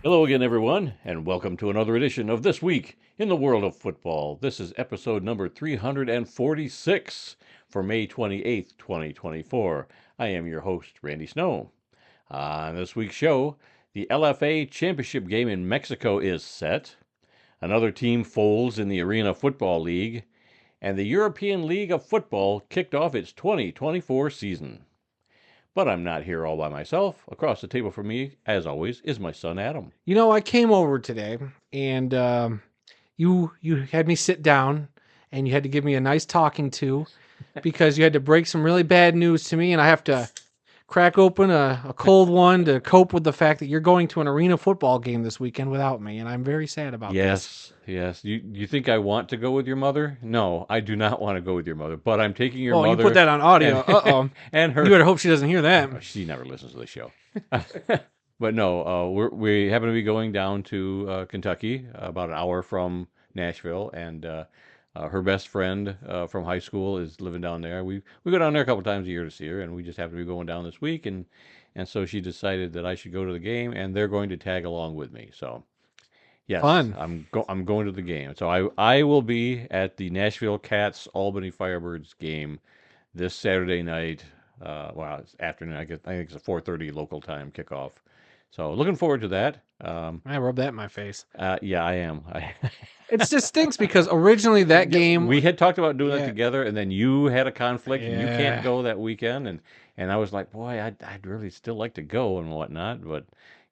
Hello again, everyone, and welcome to another edition of This Week in the World of Football. This is episode number 346 for May 28th, 2024. I am your host, Randy Snow. On this week's show, the LFA Championship game in Mexico is set, another team folds in the Arena Football League, and the European League of Football kicked off its 2024 season. But I'm not here all by myself. Across the table from me, as always, is my son Adam. You know, I came over today, and you had me sit down, and you had to give me a nice talking to, because you had to break some really bad news to me, and I have to crack open a cold one to cope with the fact that you're going to an arena football game this weekend without me, and I'm very sad about this. Yes. You think I want to go with your mother? No, I do not want to go with your mother. But I'm taking your Oh, mother. you put that on audio. And, and her. You better hope she doesn't hear that. She never listens to the show. But no, we happen to be going down to Kentucky, about an hour from Nashville, and her best friend from high school is living down there. We go down there a couple times a year to see her, and we just happen to be going down this week, and so she decided that I should go to the game, and they're going to tag along with me. So yes, Fun. I'm going to the game. So I will be at the Nashville Cats Albany Firebirds game this Saturday night. Well, it's afternoon. I think it's a 4:30 local time kickoff. So looking forward to that. I rubbed that in my face. Yeah, I am. It just stinks because originally that game We had talked about doing that Yeah. together, and then you had a conflict, and you Yeah. can't go that weekend, and I was like, boy, I'd really still like to go and whatnot, but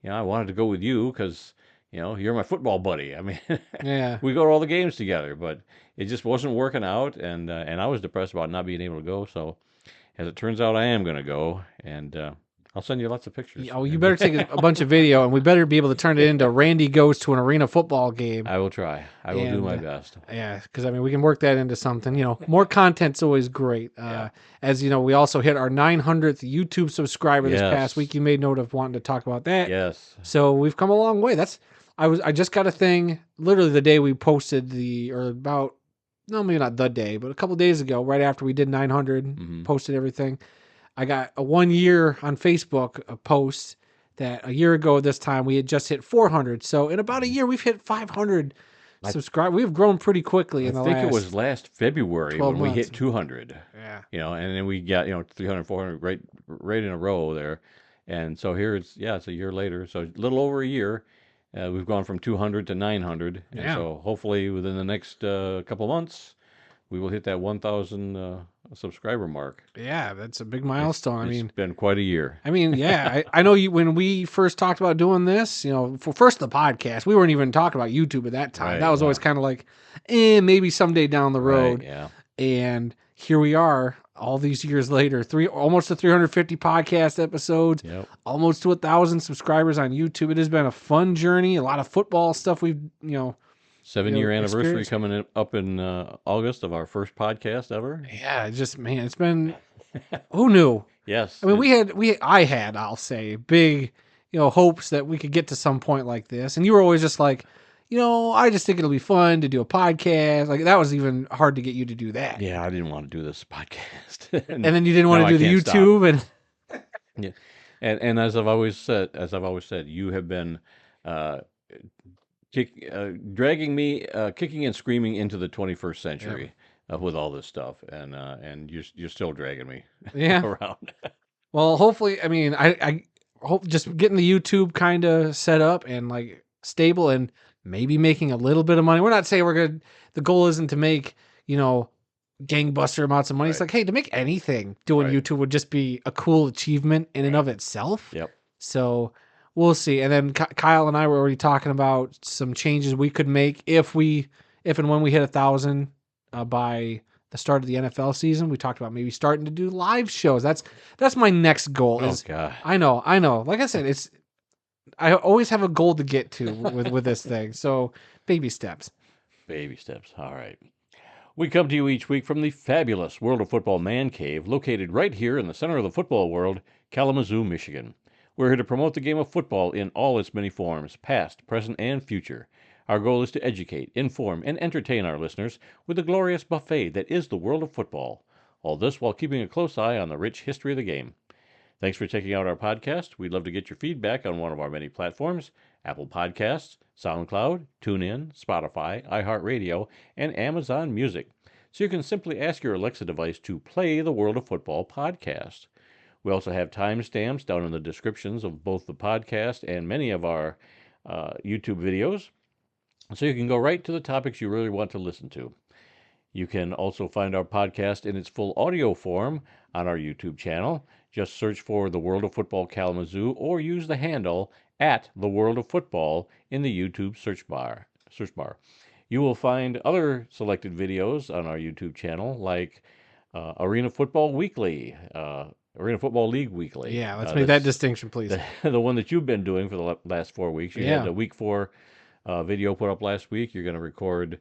I wanted to go with you because you're my football buddy. I mean, Yeah. we go to all the games together, but it just wasn't working out, and I was depressed about not being able to go. So as it turns out, I am going to go, and I'll send you lots of pictures. Oh, you better take a bunch of video, and we better be able to turn it into Randy goes to an arena football game. I will try. I will do my best. Yeah, because I mean, we can work that into something. More content's always great. Yeah. As you know, we also hit our 900th YouTube subscriber this Yes. past week. You made note of wanting to talk about that. Yes. So we've come a long way. I just got a thing literally the day we posted maybe not the day, but a couple days ago, right after we did 900, Mhm. posted everything. I got a 1 year on Facebook a post that a year ago this time we had just hit 400. So in about a year we've hit 500 I- subscribers. We've grown pretty quickly I in the think last. it was last February 12 when we months. hit 200. Yeah. And then we got 300, 400 right in a row there, and so here it's a year later, so a little over a year, we've gone from 200 to 900, and Yeah. so hopefully within the next couple months we will hit that 1,000 subscriber mark. Yeah, that's a big milestone. It's been quite a year. Yeah, I know you when we first talked about doing this, for first the podcast, we weren't even talking about YouTube at that time. Right, That was always yeah. kind of like, maybe someday down the road. Right, yeah. And here we are, all these years later, almost to 350 podcast episodes, Yep. almost to 1,000 subscribers on YouTube. It has been a fun journey. A lot of football stuff we've 7-year anniversary experience. coming up in August of our first podcast ever. Yeah, it's been. Who knew? Yes. I mean, I'll say, big, hopes that we could get to some point like this. And you were always just like, I just think it'll be fun to do a podcast. Like, that was even hard to get you to do that. Yeah, I didn't want to do this podcast. And then you didn't want Now to I do the can't stop. YouTube. And And as I've always said, you have been dragging me, kicking and screaming into the 21st century with all this stuff, and you're still dragging me yeah. around. Well, hopefully, I mean, I hope just getting the YouTube kind of set up and like stable and maybe making a little bit of money. We're not saying we're good. The goal isn't to make, gangbuster amounts of money. It's Right. like, hey, to make anything doing Right. YouTube would just be a cool achievement in and of itself. Yep. So we'll see. And then Kyle and I were already talking about some changes we could make if and when we hit 1,000 by the start of the NFL season. We talked about maybe starting to do live shows. That's my next goal. Oh Is God. I know. Like I said, I always have a goal to get to with this thing. So baby steps. Baby steps. All right. We come to you each week from the fabulous World of Football Man Cave, located right here in the center of the football world, Kalamazoo, Michigan. We're here to promote the game of football in all its many forms, past, present, and future. Our goal is to educate, inform, and entertain our listeners with the glorious buffet that is the world of football. All this while keeping a close eye on the rich history of the game. Thanks for checking out our podcast. We'd love to get your feedback on one of our many platforms: Apple Podcasts, SoundCloud, TuneIn, Spotify, iHeartRadio, and Amazon Music. So you can simply ask your Alexa device to play the World of Football podcast. We also have timestamps down in the descriptions of both the podcast and many of our YouTube videos, so you can go right to the topics you really want to listen to. You can also find our podcast in its full audio form on our YouTube channel. Just search for The World of Football Kalamazoo or use the handle at The World of Football in the YouTube search bar. You will find other selected videos on our YouTube channel, like Arena Football Weekly, Arena Football League Weekly. Yeah, let's make that distinction, please. The one that you've been doing for the last 4 weeks. You Yeah. had a week 4 video put up last week. You're going to record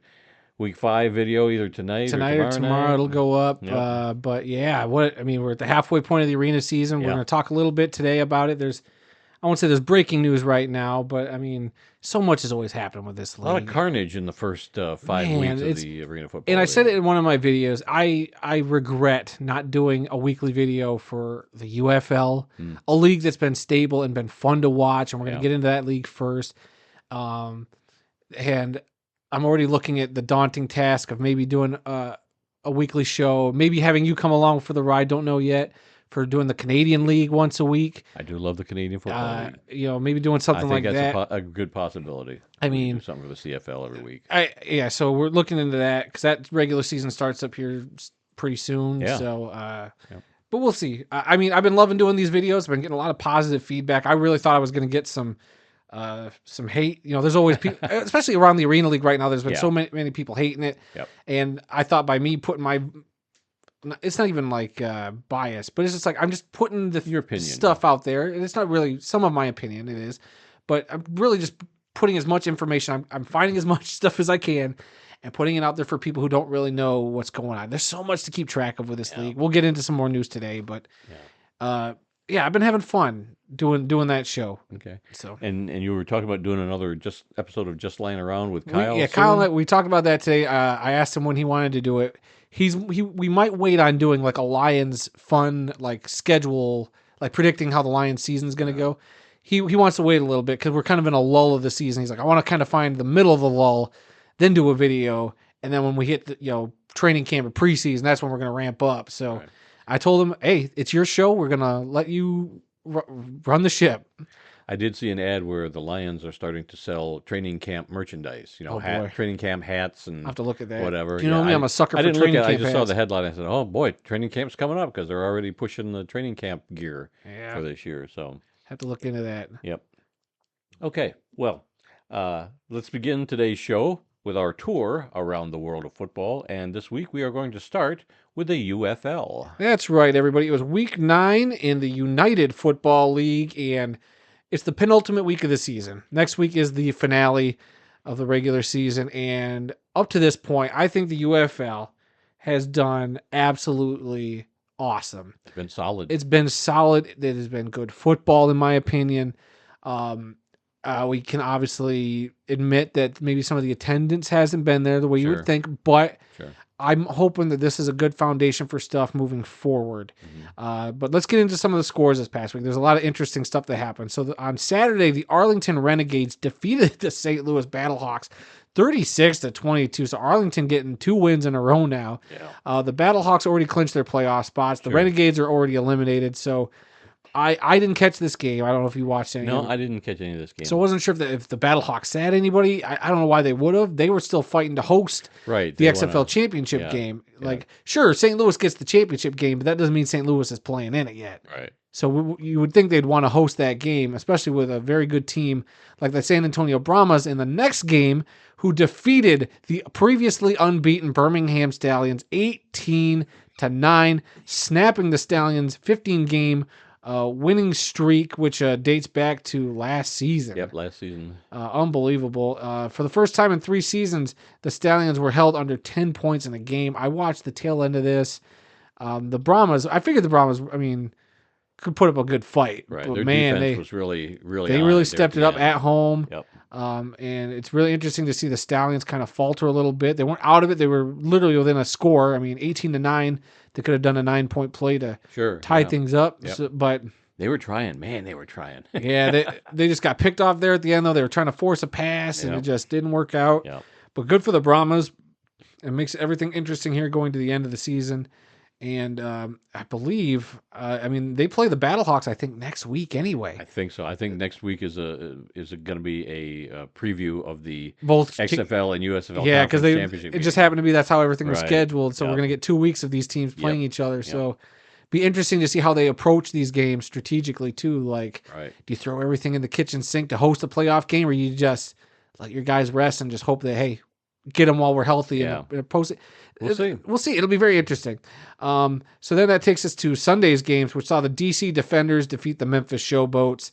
week 5 video either tonight or tomorrow night. It'll go up. Yep. But yeah, we're at the halfway point of the arena season. We're Yeah. going to talk a little bit today about it. I won't say there's breaking news right now, but I mean, so much is always happening with this A league. lot of carnage in the first 5 weeks of the Arena Football And I League. said it in one of my videos. I regret not doing a weekly video for the UFL, a league that's been stable and been fun to watch. And we're going to get into that league first. And I'm already looking at the daunting task of maybe doing a weekly show, maybe having you come along for the ride. Don't know yet. For doing the Canadian League once a week. I do love the Canadian Football League. Maybe doing something like that. I think that's a good possibility. I mean, do something for the CFL every week. So we're looking into that because that regular season starts up here pretty soon. Yeah. So, but we'll see. I mean, I've been loving doing these videos. I've been getting a lot of positive feedback. I really thought I was going to get some hate. There's always people, especially around the Arena League right now. There's been so many people hating it. Yep. And I thought by me putting it's not even like bias, but it's just like I'm just putting your opinion stuff out there, and it's not really some of my opinion. It is, but I'm really just putting as much information. I'm finding as much stuff as I can, and putting it out there for people who don't really know what's going on. There's so much to keep track of with this league. We'll get into some more news today, but I've been having fun doing that show. Okay. So and you were talking about doing another episode of Just Lying Around with Kyle. Kyle. We talked about that today. I asked him when he wanted to do it. We might wait on doing like a Lions fun like schedule, like predicting how the Lions season is going to go. He wants to wait a little bit because we're kind of in a lull of the season. He's like, I want to kind of find the middle of the lull, then do a video, and then when we hit the training camp or preseason, that's when we're going to ramp up. So I told him, hey, it's your show. We're going to let you run the ship. I did see an ad where the Lions are starting to sell training camp merchandise. Training camp hats and I'll have to look at that. Whatever. You know me, I'm a sucker for training camp I just saw hats. the headline. I said, "Oh boy, training camp's coming up," because they're already pushing the training camp gear for this year. So have to look into that. Yep. Okay. Well, let's begin today's show with our tour around the world of football. And this week we are going to start with the UFL. That's right, everybody. It was week 9 in the United Football League, and it's the penultimate week of the season. Next week is the finale of the regular season, and up to this point, I think the UFL has done absolutely awesome. It's been solid. It has been good football, in my opinion. We can obviously admit that maybe some of the attendance hasn't been there the way you would think, but I'm hoping that this is a good foundation for stuff moving forward. But let's get into some of the scores this past week. There's a lot of interesting stuff that happened. So on Saturday, the Arlington Renegades defeated the St. Louis Battlehawks 36-22. So Arlington getting 2 wins in a row now. The Battlehawks already clinched their playoff spots. The Renegades are already eliminated. So I didn't catch this game. I don't know if you watched any. No, I didn't catch any of this game. So I wasn't sure if the Battlehawks had anybody. I don't know why they would have. They were still fighting to host the XFL championship game. Like, sure, St. Louis gets the championship game, but that doesn't mean St. Louis is playing in it yet. Right. So you would think they'd want to host that game, especially with a very good team like the San Antonio Brahmas in the next game, who defeated the previously unbeaten Birmingham Stallions 18-9, snapping the Stallions' 15-game winning streak, which dates back to last season. Yep, last season. Unbelievable. For the first time in 3 seasons, the Stallions were held under 10 points in a game. I watched the tail end of this. The Brahmas, I figured the Brahmas, could put up a good fight. Right. But Their man, defense was really they really stepped it up at home. Yep. And it's really interesting to see the Stallions kind of falter a little bit. They weren't out of it. They were literally within a score. 18-9. They could have done a 9-point play to tie things up. Yep. So, but They were trying, man. They were trying. Yeah, they just got picked off there at the end, though. They were trying to force a pass, and it Yep. just didn't work out. Yep. But good for the Brahmas. It makes everything interesting here going to the end of the season. And I believe, they play the Battlehawks, I think, next week anyway. I think so. I think next week is going to be a preview of the Both XFL and USFL yeah, because Conference Championship it just game. happened to be that's how everything was Right. scheduled. So we're Yep. going to get 2 weeks of these teams playing each other. Yep. So be interesting to see how they approach these games strategically too. Like, Right. do you throw everything in the kitchen sink to host a playoff game, or you just let your guys rest and just hope that, hey, get them while we're healthy and post it? We'll see. We'll see. It'll be very interesting. So then that takes us to Sunday's games, which saw the DC Defenders defeat the Memphis Showboats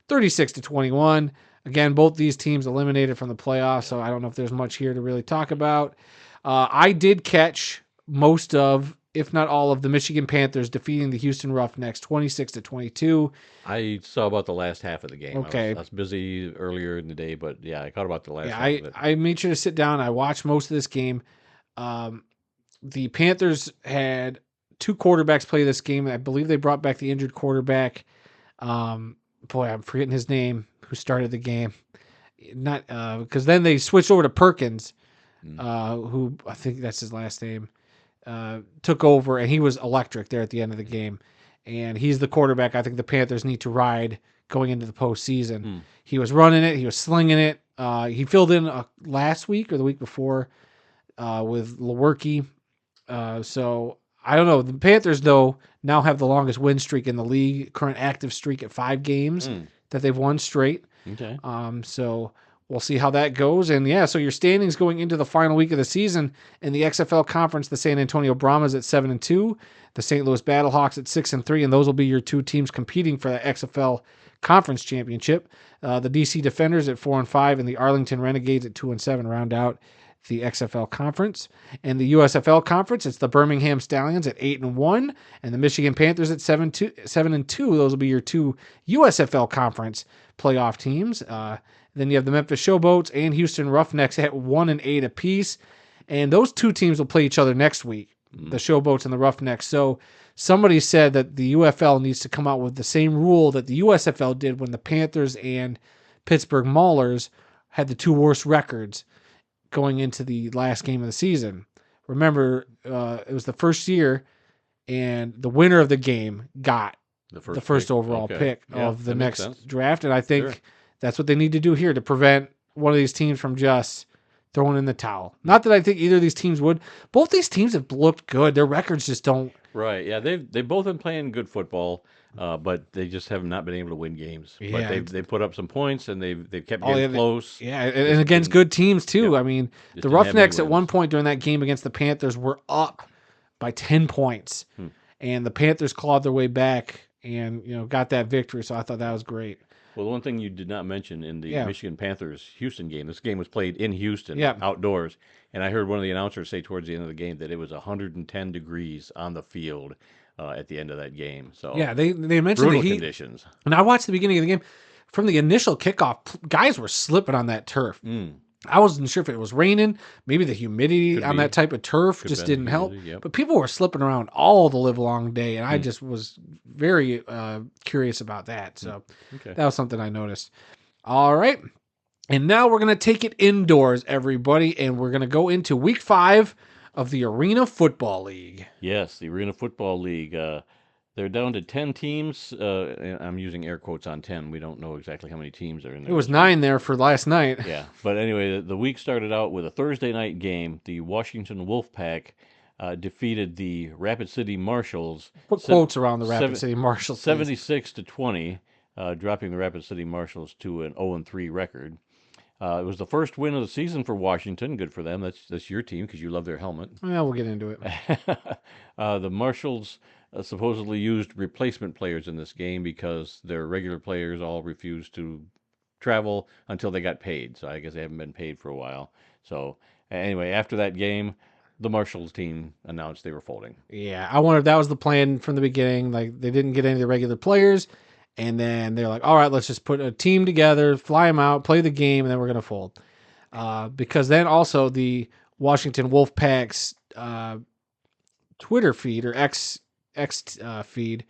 36-21. Again, both these teams eliminated from the playoffs, so I don't know if there's much here to really talk about. I did catch most of, if not all of, the Michigan Panthers defeating the Houston Roughnecks 26-22. I saw about the last half of the game. Okay. I was busy earlier in the day, but yeah, I caught about the last half of it. I made sure to sit down. I watched most of this game. The Panthers had 2 quarterbacks play this game. I believe they brought back the injured quarterback. I'm forgetting his name, who started the game. Not because then they switched over to Perkins, who I think that's his last name, took over, and he was electric there at the end of the game. And he's the quarterback I think the Panthers need to ride going into the postseason. He was running it. He was slinging it. He filled in last week or the week before with Lewerke. So I don't know. The Panthers, though, now have the longest win streak in the league, current active streak at 5 games that they've won straight. Okay. So we'll see how that goes. And yeah, so your standings going into the final week of the season in the XFL conference, the San Antonio Brahmas at 7-2, the St. Louis Battlehawks at 6-3, and those will be your 2 teams competing for the XFL conference championship. The DC Defenders at 4-5, and the Arlington Renegades at 2-7 round out the XFL conference. And the USFL conference, it's the Birmingham Stallions at 8-1, and the Michigan Panthers at 7-2. Those will be your 2 USFL conference playoff teams. Then you have the Memphis Showboats and Houston Roughnecks at 1-8 apiece. And those 2 teams will play each other next week, the Showboats and the Roughnecks. So somebody said that the UFL needs to come out with the same rule that the USFL did when the Panthers and Pittsburgh Maulers had the 2 worst records going into the last game of the season. Remember, it was the first year, and the winner of the game got the first overall pick of the next draft. And I think that's what they need to do here to prevent one of these teams from just throwing in the towel. Not that I think either of these teams would. Both these teams have looked good. Their records just don't. Right. Yeah. They've both been playing good football, but they just have not been able to win games. Yeah. But they put up some points, and they've kept getting close. Yeah, and against good teams too. I mean, the Roughnecks at one wins. point during that game against the Panthers were up by 10 points, and the Panthers clawed their way back and got that victory. So I thought that was great. Well, the one thing you did not mention in the Michigan Panthers Houston game, this game was played in Houston, outdoors, and I heard one of the announcers say towards the end of the game that it was 110 degrees on the field at the end of that game. So yeah, they mentioned brutal the heat conditions. And I watched the beginning of the game. From the initial kickoff, guys were slipping on that turf. I wasn't sure if it was raining. Maybe the humidity on that type of turf just didn't help. But people were slipping around all the live long day, and I just was very curious about that. So that was something I noticed. All right. And now we're going to take it indoors, everybody, and we're going to go into week 5 of the Arena Football League. Yes, the Arena Football League. They're down to 10 teams. I'm using air quotes on 10. We don't know exactly how many teams are in there. It was 9 there for last night. Yeah. But anyway, the week started out with a Thursday night game. The Washington Wolfpack defeated the Rapid City Marshals. Put quotes around the Rapid City Marshals. 76-20, dropping the Rapid City Marshals to an 0-3 record. It was the first win of the season for Washington. Good for them. That's your team because you love their helmet. Yeah, we'll get into it. The Marshals supposedly used replacement players in this game because their regular players all refused to travel until they got paid. So I guess they haven't been paid for a while. So anyway, after that game, the Marshals team announced they were folding. Yeah, I wonder if that was the plan from the beginning. Like, they didn't get any of the regular players, and then they're like, all right, let's just put a team together, fly them out, play the game, and then we're going to fold. Because then also the Washington Wolfpack's Twitter feed or X feed,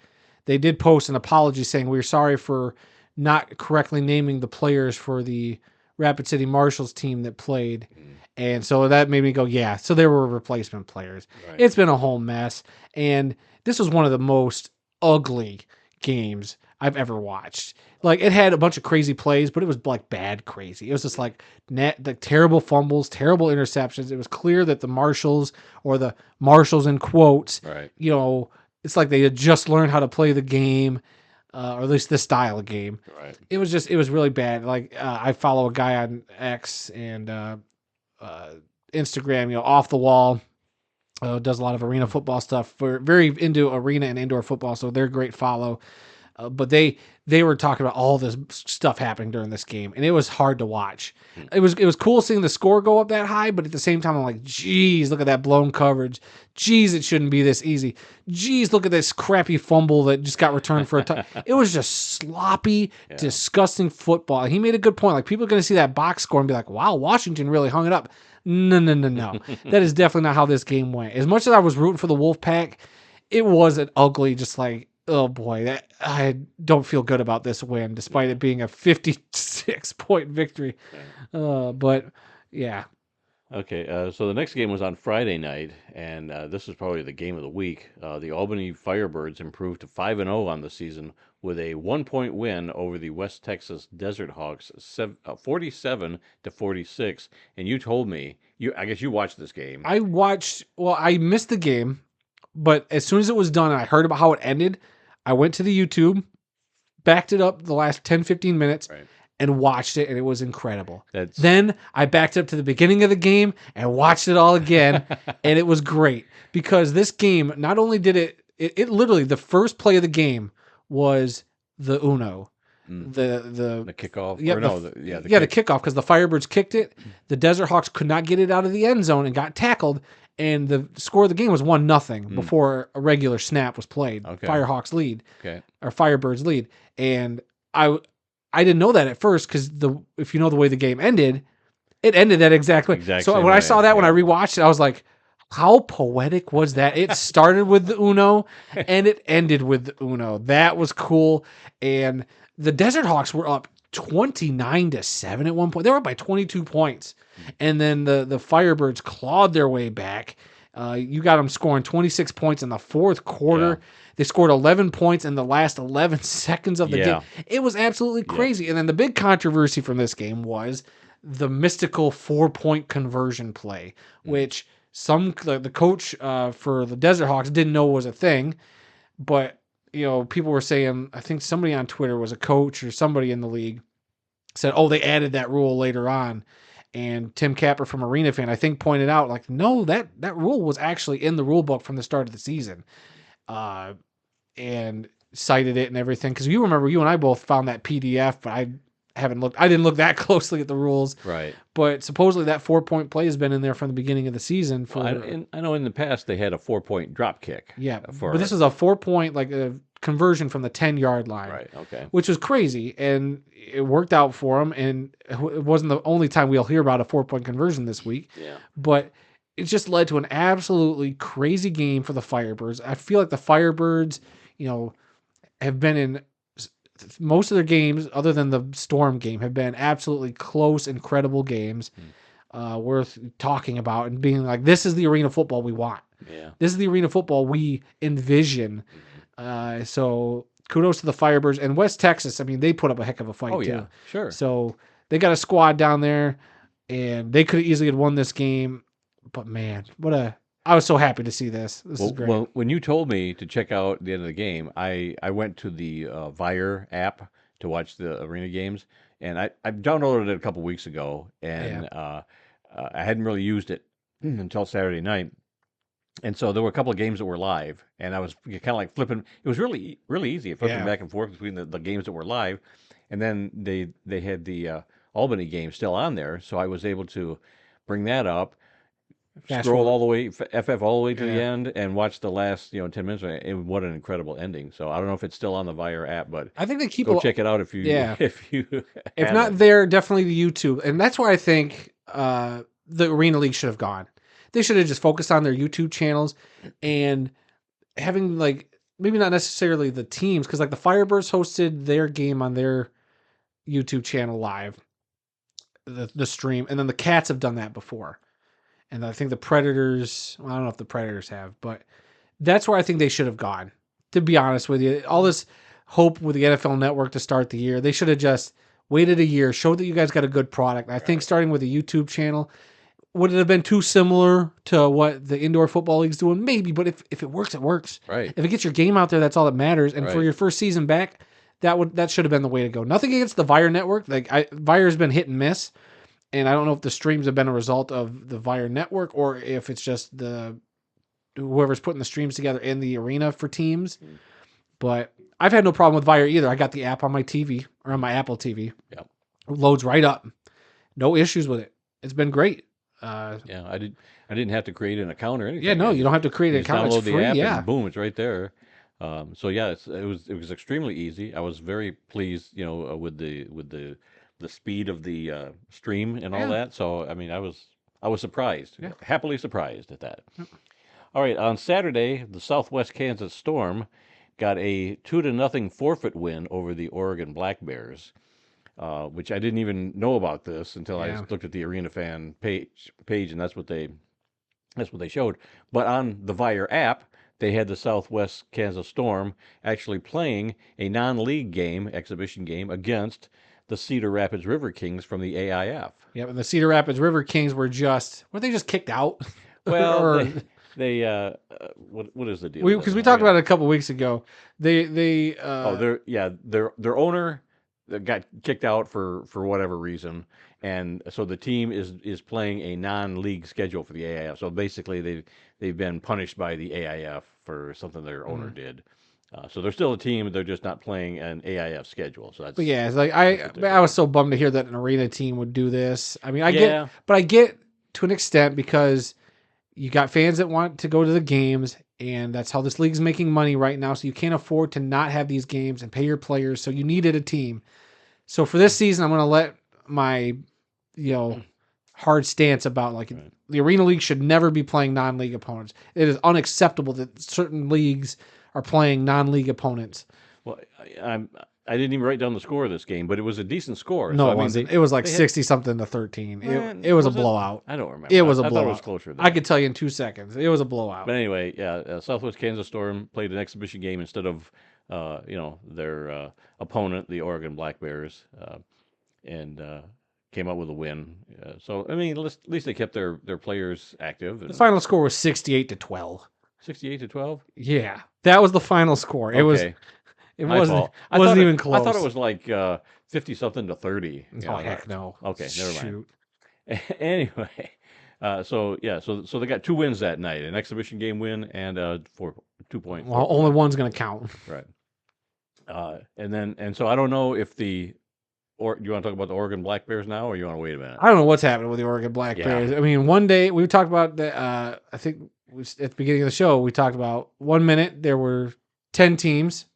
they did post an apology saying, "We're sorry for not correctly naming the players for the Rapid City Marshals team that played." And so that made me go, yeah. So there were replacement players. Right. It's been a whole mess. And this was one of the most ugly games I've ever watched. Like, it had a bunch of crazy plays, but it was like bad crazy. It was just like terrible fumbles, terrible interceptions. It was clear that the Marshals, or the Marshals in quotes, Right. it's like they had just learned how to play the game, or at least this style of game. Right. It was really bad. Like, I follow a guy on X and Instagram, off the wall, does a lot of arena football stuff. We're very into arena and indoor football, so they're a great follow. But they were talking about all this stuff happening during this game, and it was hard to watch. It was cool seeing the score go up that high, but at the same time, I'm like, geez, look at that blown coverage. Geez, it shouldn't be this easy. Geez, look at this crappy fumble that just got returned for a touchdown. It was just sloppy, disgusting football. He made a good point. Like, people are going to see that box score and be like, wow, Washington really hung it up. No. That is definitely not how this game went. As much as I was rooting for the Wolfpack, it was an ugly, just like, oh boy, I don't feel good about this win, despite it being a 56-point victory. But yeah. Okay, so the next game was on Friday night, and this is probably the game of the week. The Albany Firebirds improved to 5-0 on the season with a 1-point win over the West Texas Desert Hawks, 47-46. And you told me, I guess you watched this game. I missed the game, but as soon as it was done and I heard about how it ended, I went to the YouTube, backed it up the last 10, 15 minutes, Right. and watched it, and it was incredible. That's Then I backed up to the beginning of the game and watched it all again, and it was great, because this game, not only did it literally, the first play of the game was the Uno. the kickoff. Yeah, Or no, the kickoff, because the Firebirds kicked it. The Desert Hawks could not get it out of the end zone and got tackled, and the score of the game was 1-0 before a regular snap was played. Okay. Firehawks lead, Okay. or Firebirds lead, and I didn't know that at first, because if you know the way the game ended, it ended that exact way. So when I saw that, when I rewatched it, I was like, how poetic was that? It started with the Uno and it ended with the Uno. That was cool. And the Desert Hawks were up 29-7 at one point. They were up by 22 points. And then the Firebirds clawed their way back. You got them scoring 26 points in the fourth quarter. Yeah. They scored 11 points in the last 11 seconds of the Yeah. game. It was absolutely crazy. And then the big controversy from this game was the mystical 4-point conversion play, which the coach for the Desert Hawks didn't know was a thing. But, people were saying, I think somebody on Twitter was a coach or somebody in the league said, oh, they added that rule later on. And Tim Capper from Arena Fan, I think, pointed out, like, no, that rule was actually in the rule book from the start of the season. And cited it and everything. Because you remember, you and I both found that PDF, but I didn't look that closely at the rules. Right. But supposedly that 4-point play has been in there from the beginning of the season. I know in the past they had a 4-point drop kick. Yeah, but this is a 4-point, like a conversion from the 10-yard line. Right, okay. Which was crazy, and it worked out for them, and it wasn't the only time we'll hear about a 4-point conversion this week. Yeah. But it just led to an absolutely crazy game for the Firebirds. I feel like the Firebirds, have been in most of their games, other than the Storm game, have been absolutely close, incredible games, worth talking about and being like, this is the arena football we want. Yeah. This is the arena football we envision. So kudos to the Firebirds and West Texas. I mean, they put up a heck of a fight too. Yeah, sure. So they got a squad down there, and they could have easily won this game. But man, I was so happy to see this. This is great. Well, when you told me to check out the end of the game, I went to the Vire app to watch the arena games, and I downloaded it a couple weeks ago, and I hadn't really used it until Saturday night. And so there were a couple of games that were live, and I was kind of like flipping. It was really, really easy, flipping back and forth between the games that were live. And then they had the Albany game still on there, so I was able to bring that up, scroll all the way, FF all the way to the end, and watch the last 10 minutes. And what an incredible ending! So I don't know if it's still on the Vire app, but I think they keep check it out if you if not there, definitely the YouTube, and that's where I think the Arena League should have gone. They should have just focused on their YouTube channels and having maybe not necessarily the teams, because like the Firebirds hosted their game on their YouTube channel live, the stream, and then the Cats have done that before. And I think the Predators, well, I don't know if the Predators have, but that's where I think they should have gone. To be honest with you, all this hope with the NFL Network to start the year, they should have just waited a year, showed that you guys got a good product. I think starting with a YouTube channel, would it have been too similar to what the indoor football league's doing? Maybe, but if it works, it works. Right. If it gets your game out there, that's all that matters. And for Right. your first season back, that should have been the way to go. Nothing against the Vire network. Like Vire's been hit and miss, and I don't know if the streams have been a result of the Vire network or if it's just the whoever's putting the streams together in the arena for teams. But I've had no problem with Vire either. I got the app on my TV or on my Apple TV. Yep. It loads right up. No issues with it. It's been great. Yeah, I didn't have to create an account or anything. Yeah, no, you don't have to create You an just account. download It's the free. app Yeah. and boom, it's right there. So yeah, it was extremely easy. I was very pleased, with the speed of the stream and all Yeah. that. So I mean, I was surprised, Yeah. happily surprised at that. All right, on Saturday, the Southwest Kansas Storm got a 2-0 forfeit win over the Oregon Black Bears, which I didn't even know about this until I Yeah. looked at the Arena Fan page, and that's what they showed. But on the Vire app, they had the Southwest Kansas Storm actually playing a non-league game, exhibition game, against the Cedar Rapids River Kings from the AIF. Yeah, and the Cedar Rapids River Kings were they just kicked out? Well, Or- they what is the deal? because we talked about it a couple weeks ago. They their owner got kicked out for whatever reason, and so the team is playing a non-league schedule for the AIF. So basically, they've been punished by the AIF for something their owner did. So they're still a team, they're just not playing an AIF schedule. So that's But yeah, it's like that's what I was so bummed to hear that an arena team would do this. I mean, I Yeah. get to an extent because you got fans that want to go to the games, and that's how this league's making money right now. So you can't afford to not have these games and pay your players. So you needed a team. So for this season, I'm going to let my, hard stance about the arena league should never be playing non-league opponents. It is unacceptable that certain leagues are playing non-league opponents. Well, I didn't even write down the score of this game, but it was a decent score. No, So, it wasn't. It was like 60 something to 13. It was a blowout. I don't remember. It was a I thought it blowout. was closer. Than I could tell you in 2 seconds. It was a blowout. But anyway, yeah, Southwest Kansas Storm played an exhibition game instead of, their opponent, the Oregon Black Bears, and came out with a win. So I mean, at least they kept their players active. The final score was 68-12. 68-12. Yeah, that was the final score. It was. Okay. It My wasn't. fault. It wasn't even close. I thought it was like 50-something to 30. Oh heck no. Okay, never mind. Shoot. Anyway, so they got 2 wins that night: an exhibition game win and a 2-point. Well, only one's going to count. Right. And so I don't know if do you want to talk about the Oregon Black Bears now, or you want to wait a minute? I don't know what's happening with the Oregon Black Yeah. Bears. I mean, one day we talked about the. I think at the beginning of the show we talked about 1 minute there were 10 teams,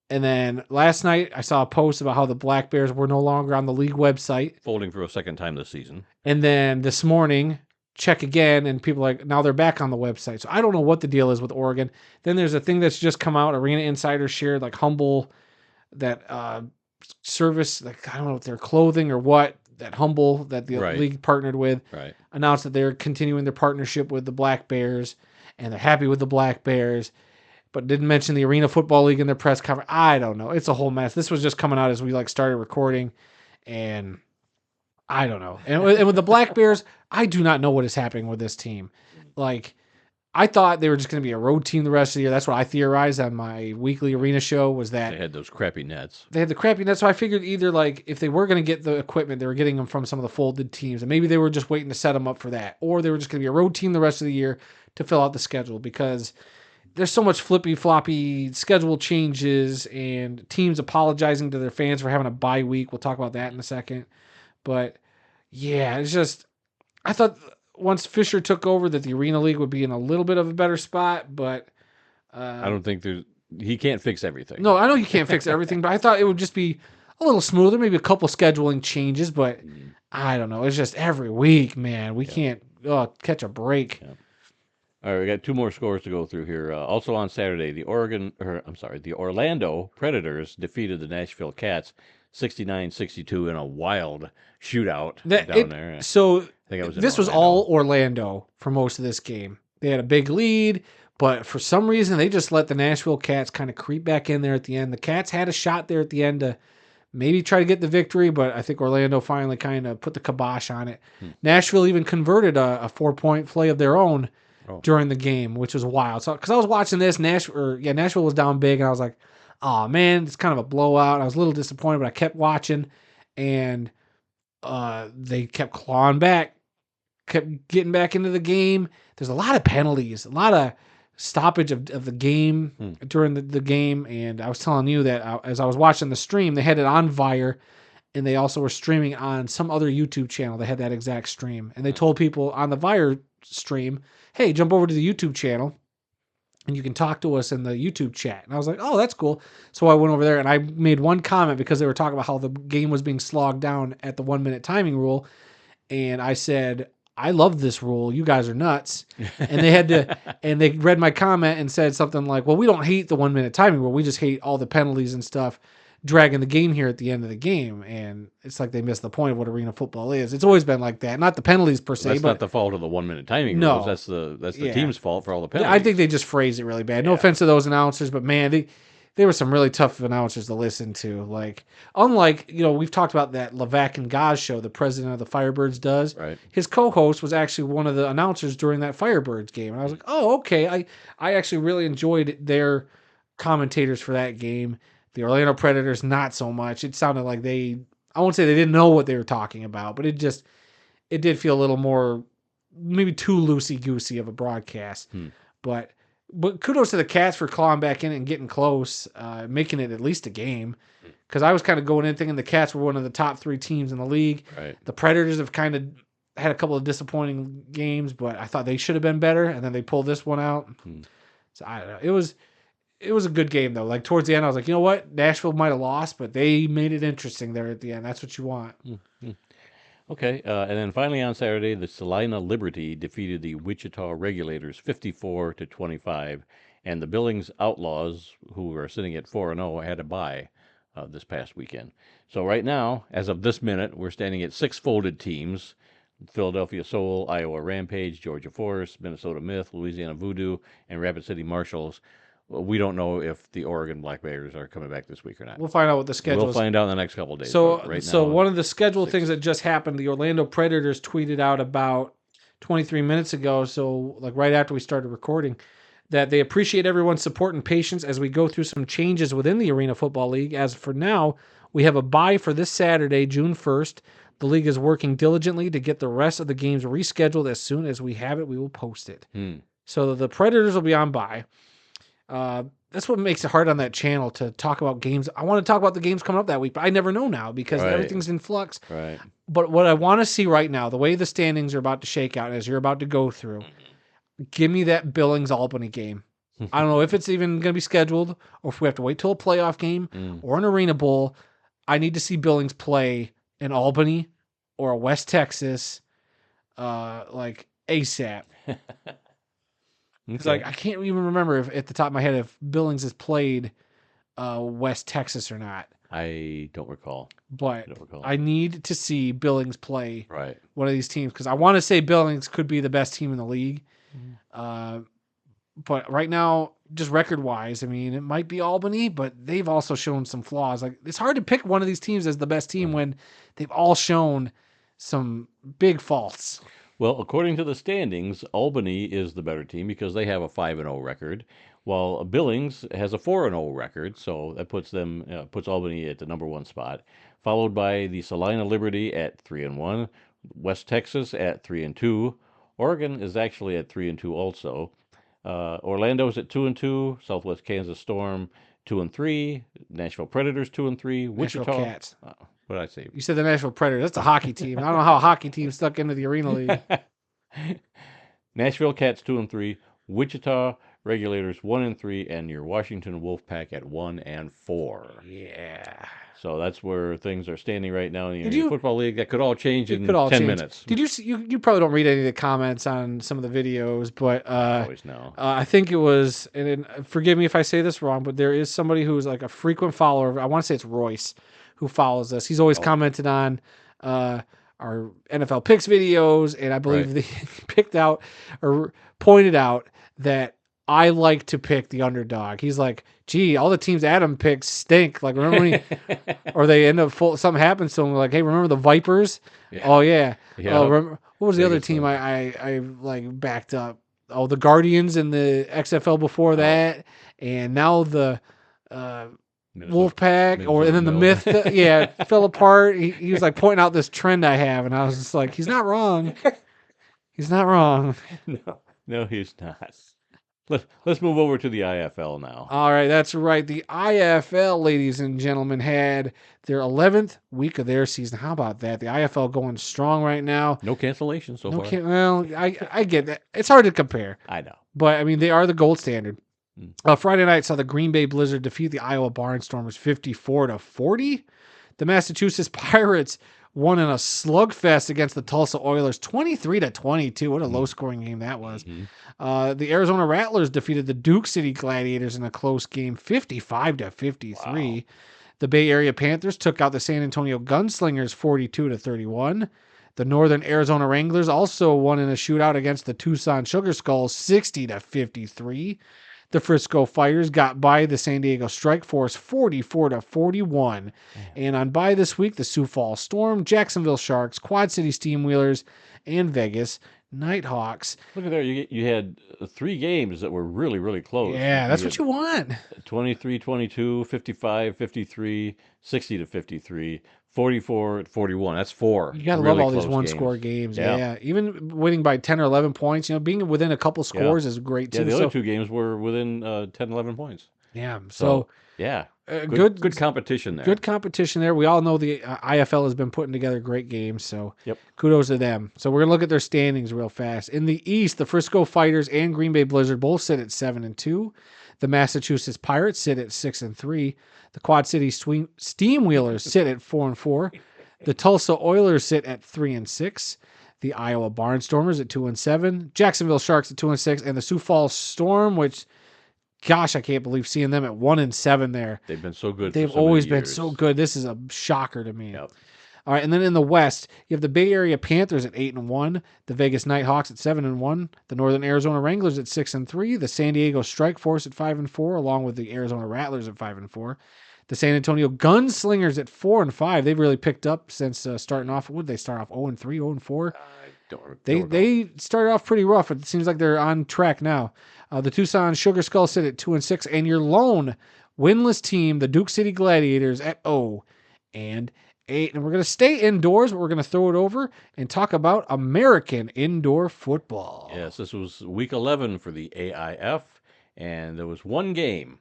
and then last night I saw a post about how the Black Bears were no longer on the league website, Folding for a second time this season. and then this morning check again, and people are like now they're back on the website. So I don't know what the deal is with Oregon. Then there's a thing that's just come out. Arena Insider shared Humble that service, I don't know if they're clothing or what, that Humble that the Right. league partnered with, Right. announced that they're continuing their partnership with the Black Bears, and they're happy with the Black Bears, but didn't mention the Arena Football League in their press conference. I don't know. It's a whole mess. This was just coming out as we started recording, and I don't know. And with the Black Bears, I do not know what is happening with this team. I thought they were just going to be a road team the rest of the year. That's what I theorized on my weekly arena show, was that They had those crappy nets. they had the crappy nets. So I figured either if they were going to get the equipment, they were getting them from some of the folded teams, and maybe they were just waiting to set them up for that, or they were just going to be a road team the rest of the year to fill out the schedule, because there's so much flippy floppy schedule changes and teams apologizing to their fans for having a bye week. We'll talk about that in a second. But yeah, it's just, I thought once Fisher took over that the Arena League would be in a little bit of a better spot, but I don't think he can't fix everything. no, I know you can't fix everything, but I thought it would just be a little smoother, maybe a couple scheduling changes, but I don't know. It's just every week, man, we can't catch a break. Yeah. All right, we got two more scores to go through here. Also on Saturday, the Orlando Predators defeated the Nashville Cats 69-62 in a wild shootout down there. So I think I was in this was Orlando. all Orlando for most of this game. They had a big lead, but for some reason they just let the Nashville Cats kind of creep back in there at the end. The Cats had a shot there at the end to maybe try to get the victory, but I think Orlando finally kind of put the kibosh on it. Nashville even converted a 4-point play of their own during the game, which was wild. So because I was watching this, Nashville was down big, and I was like, oh man, it's kind of a blowout. I was a little disappointed, but I kept watching, and they kept clawing back, kept getting back into the game. There's a lot of penalties, a lot of stoppage of the game during the game. And I was telling you that as I was watching the stream, they had it on Vire, and they also were streaming on some other YouTube channel. They had that exact stream. And they told people on the Vire stream, hey, jump over to the YouTube channel and you can talk to us in the YouTube chat. And I was like, oh, that's cool. So I went over there and I made one comment because they were talking about how the game was being slogged down at the 1 minute timing rule. And I said, I love this rule. You guys are nuts. And they had to, and they read my comment and said something like, well, we don't hate the 1 minute timing rule. We just hate all the penalties and stuff dragging the game here at the end of the game. And it's like they missed the point of what arena football is. It's always been like that. Not the penalties per se, That's but not the fault of the 1 minute timing No. rules. That's the team's fault for all the penalties. I think they just phrased it really bad. No offense to those announcers, but man, they were some really tough announcers to listen to. Like, unlike, we've talked about that Levac and Gaz show the president of the Firebirds does. Right. His co-host was actually one of the announcers during that Firebirds game. And I was like, oh, okay. I actually really enjoyed their commentators for that game. The Orlando Predators, not so much. It sounded like I won't say they didn't know what they were talking about, but it did feel a little more, maybe too loosey-goosey of a broadcast. But kudos to the Cats for clawing back in and getting close, making it at least a game. Because I was kind of going in thinking the Cats were one of the top 3 teams in the league. Right. The Predators have kind of had a couple of disappointing games, but I thought they should have been better, and then they pulled this one out. So I don't know. It was a good game, though. Like, towards the end, I was like, you know what? Nashville might have lost, but they made it interesting there at the end. That's what you want. Okay, and then finally on Saturday, the Salina Liberty defeated the Wichita Regulators 54-25, and the Billings Outlaws, who are sitting at 4-0, had a bye this past weekend. So right now, as of this minute, we're standing at 6 folded teams: Philadelphia Soul, Iowa Rampage, Georgia Force, Minnesota Myth, Louisiana Voodoo, and Rapid City Marshals. We don't know if the Oregon Black Bears are coming back this week or not. We'll find out what the schedule is. We'll find out in the next couple of days. So one of the schedule things that just happened, the Orlando Predators tweeted out about 23 minutes ago, so like right after we started recording, that they appreciate everyone's support and patience as we go through some changes within the Arena Football League. As for now, we have a bye for this Saturday, June 1st. The league is working diligently to get the rest of the games rescheduled. As soon as we have it, we will post it. So the Predators will be on bye. That's what makes it hard on that channel to talk about games. I want to talk about the games coming up that week, but I never know now because everything's in flux. Right. But what I want to see right now, the way the standings are about to shake out as you're about to go through, give me that Billings-Albany game. I don't know if it's even going to be scheduled or if we have to wait till a playoff game or an Arena Bowl. I need to see Billings play in Albany or a West Texas, like ASAP. It's like I can't even remember if at the top of my head if Billings has played West Texas or not. I don't recall. But I need to see Billings play Right. one of these teams because I want to say Billings could be the best team in the league. But right now, just record-wise, I mean, it might be Albany, but they've also shown some flaws. Like it's hard to pick one of these teams as the best team when they've all shown some big faults. Well, according to the standings, Albany is the better team because they have a 5-0 record, while Billings has a 4-0 record. So that puts Albany at the number 1 spot, followed by the Salina Liberty at 3-1, West Texas at 3-2. Oregon is actually at 3-2 also. Orlando's at 2-2. Southwest Kansas Storm 2-3. Nashville Predators 2-3. Wichita Nashville Cats. What did I say? You said the Nashville Predators. That's a hockey team. I don't know how a hockey team stuck into the Arena League. Nashville Cats 2-3. Wichita Regulators 1-3, and your Washington Wolfpack at 1-4. Yeah. So that's where things are standing right now in Did the you? Football League. That could all change It in could all 10 change. minutes. Did you see? You probably don't read any of the comments on some of the videos, but I always know. I think it was, forgive me if I say this wrong, but there is somebody who's like a frequent follower. I want to say it's Royce who follows us. He's always Oh. commented on our NFL picks videos, and I believe Right. they picked out or pointed out that I like to pick the underdog. He's like, gee, all the teams Adam picks stink. Like, remember when or they end up something happens to them, like, hey, remember the Vipers? Yeah. Oh yeah. Yeah. Oh, remember, what was the other Biggest team one. I like backed up? Oh, the Guardians in the XFL before that, and now the Wolfpack, and then the Minnesota myth, fell apart. He was like pointing out this trend I have, and I was just like, he's not wrong. He's not wrong. No, he's not. Let's move over to the IFL now. All right, that's right. The IFL, ladies and gentlemen, had their 11th week of their season. How about that? The IFL going strong right now. No cancellations so far. Well, I get that. It's hard to compare. I know. But, I mean, they are the gold standard. Friday night saw the Green Bay Blizzard defeat the Iowa Barnstormers 54-40. The Massachusetts Pirates won in a slugfest against the Tulsa Oilers 23-22. What a low-scoring game that was. The Arizona Rattlers defeated the Duke City Gladiators in a close game 55-53. Wow. The Bay Area Panthers took out the San Antonio Gunslingers 42-31. The Northern Arizona Wranglers also won in a shootout against the Tucson Sugar Skulls 60-53. The Frisco Fires got by the San Diego Strike Force 44-41. And on bye this week, the Sioux Falls Storm, Jacksonville Sharks, Quad City Steamwheelers, and Vegas Nighthawks. Look at there. You had 3 games that were really, really close. Yeah, that's what you want. 23-22, 55-53, 60-53, 44-41. That's 4. You gotta really love all these close one-score games. Yeah. Even winning by 10 or 11 points, being within a couple scores is great too. Yeah, the other 2 games were within 10, 11 points. Yeah. So yeah, good competition there. Good competition there. We all know the IFL has been putting together great games, so kudos to them. So we're gonna look at their standings real fast. In the East, the Frisco Fighters and Green Bay Blizzard both sit at 7-2. The Massachusetts Pirates sit at 6-3. The Quad City Steamwheelers sit at 4-4. The Tulsa Oilers sit at 3-6. The Iowa Barnstormers at 2-7. Jacksonville Sharks at 2-6, and the Sioux Falls Storm, which, gosh, I can't believe seeing them at 1-7 there. They've been so good. They've always been so good. This is a shocker to me. Yep. All right, and then in the West, you have the Bay Area Panthers at 8-1, the Vegas Nighthawks at 7-1, the Northern Arizona Wranglers at 6-3, the San Diego Strike Force at 5-4, along with the Arizona Rattlers at 5-4, the San Antonio Gunslingers at 4-5. They've really picked up since starting off. What did they start off? 0-3, 0-4. They started off pretty rough. It seems like they're on track now. The Tucson Sugar Skulls sit at 2-6, and your lone winless team, the Duke City Gladiators, at 0-8. And we're going to stay indoors, but we're going to throw it over and talk about American indoor football. Yes, this was week 11 for the AIF, and there was one game,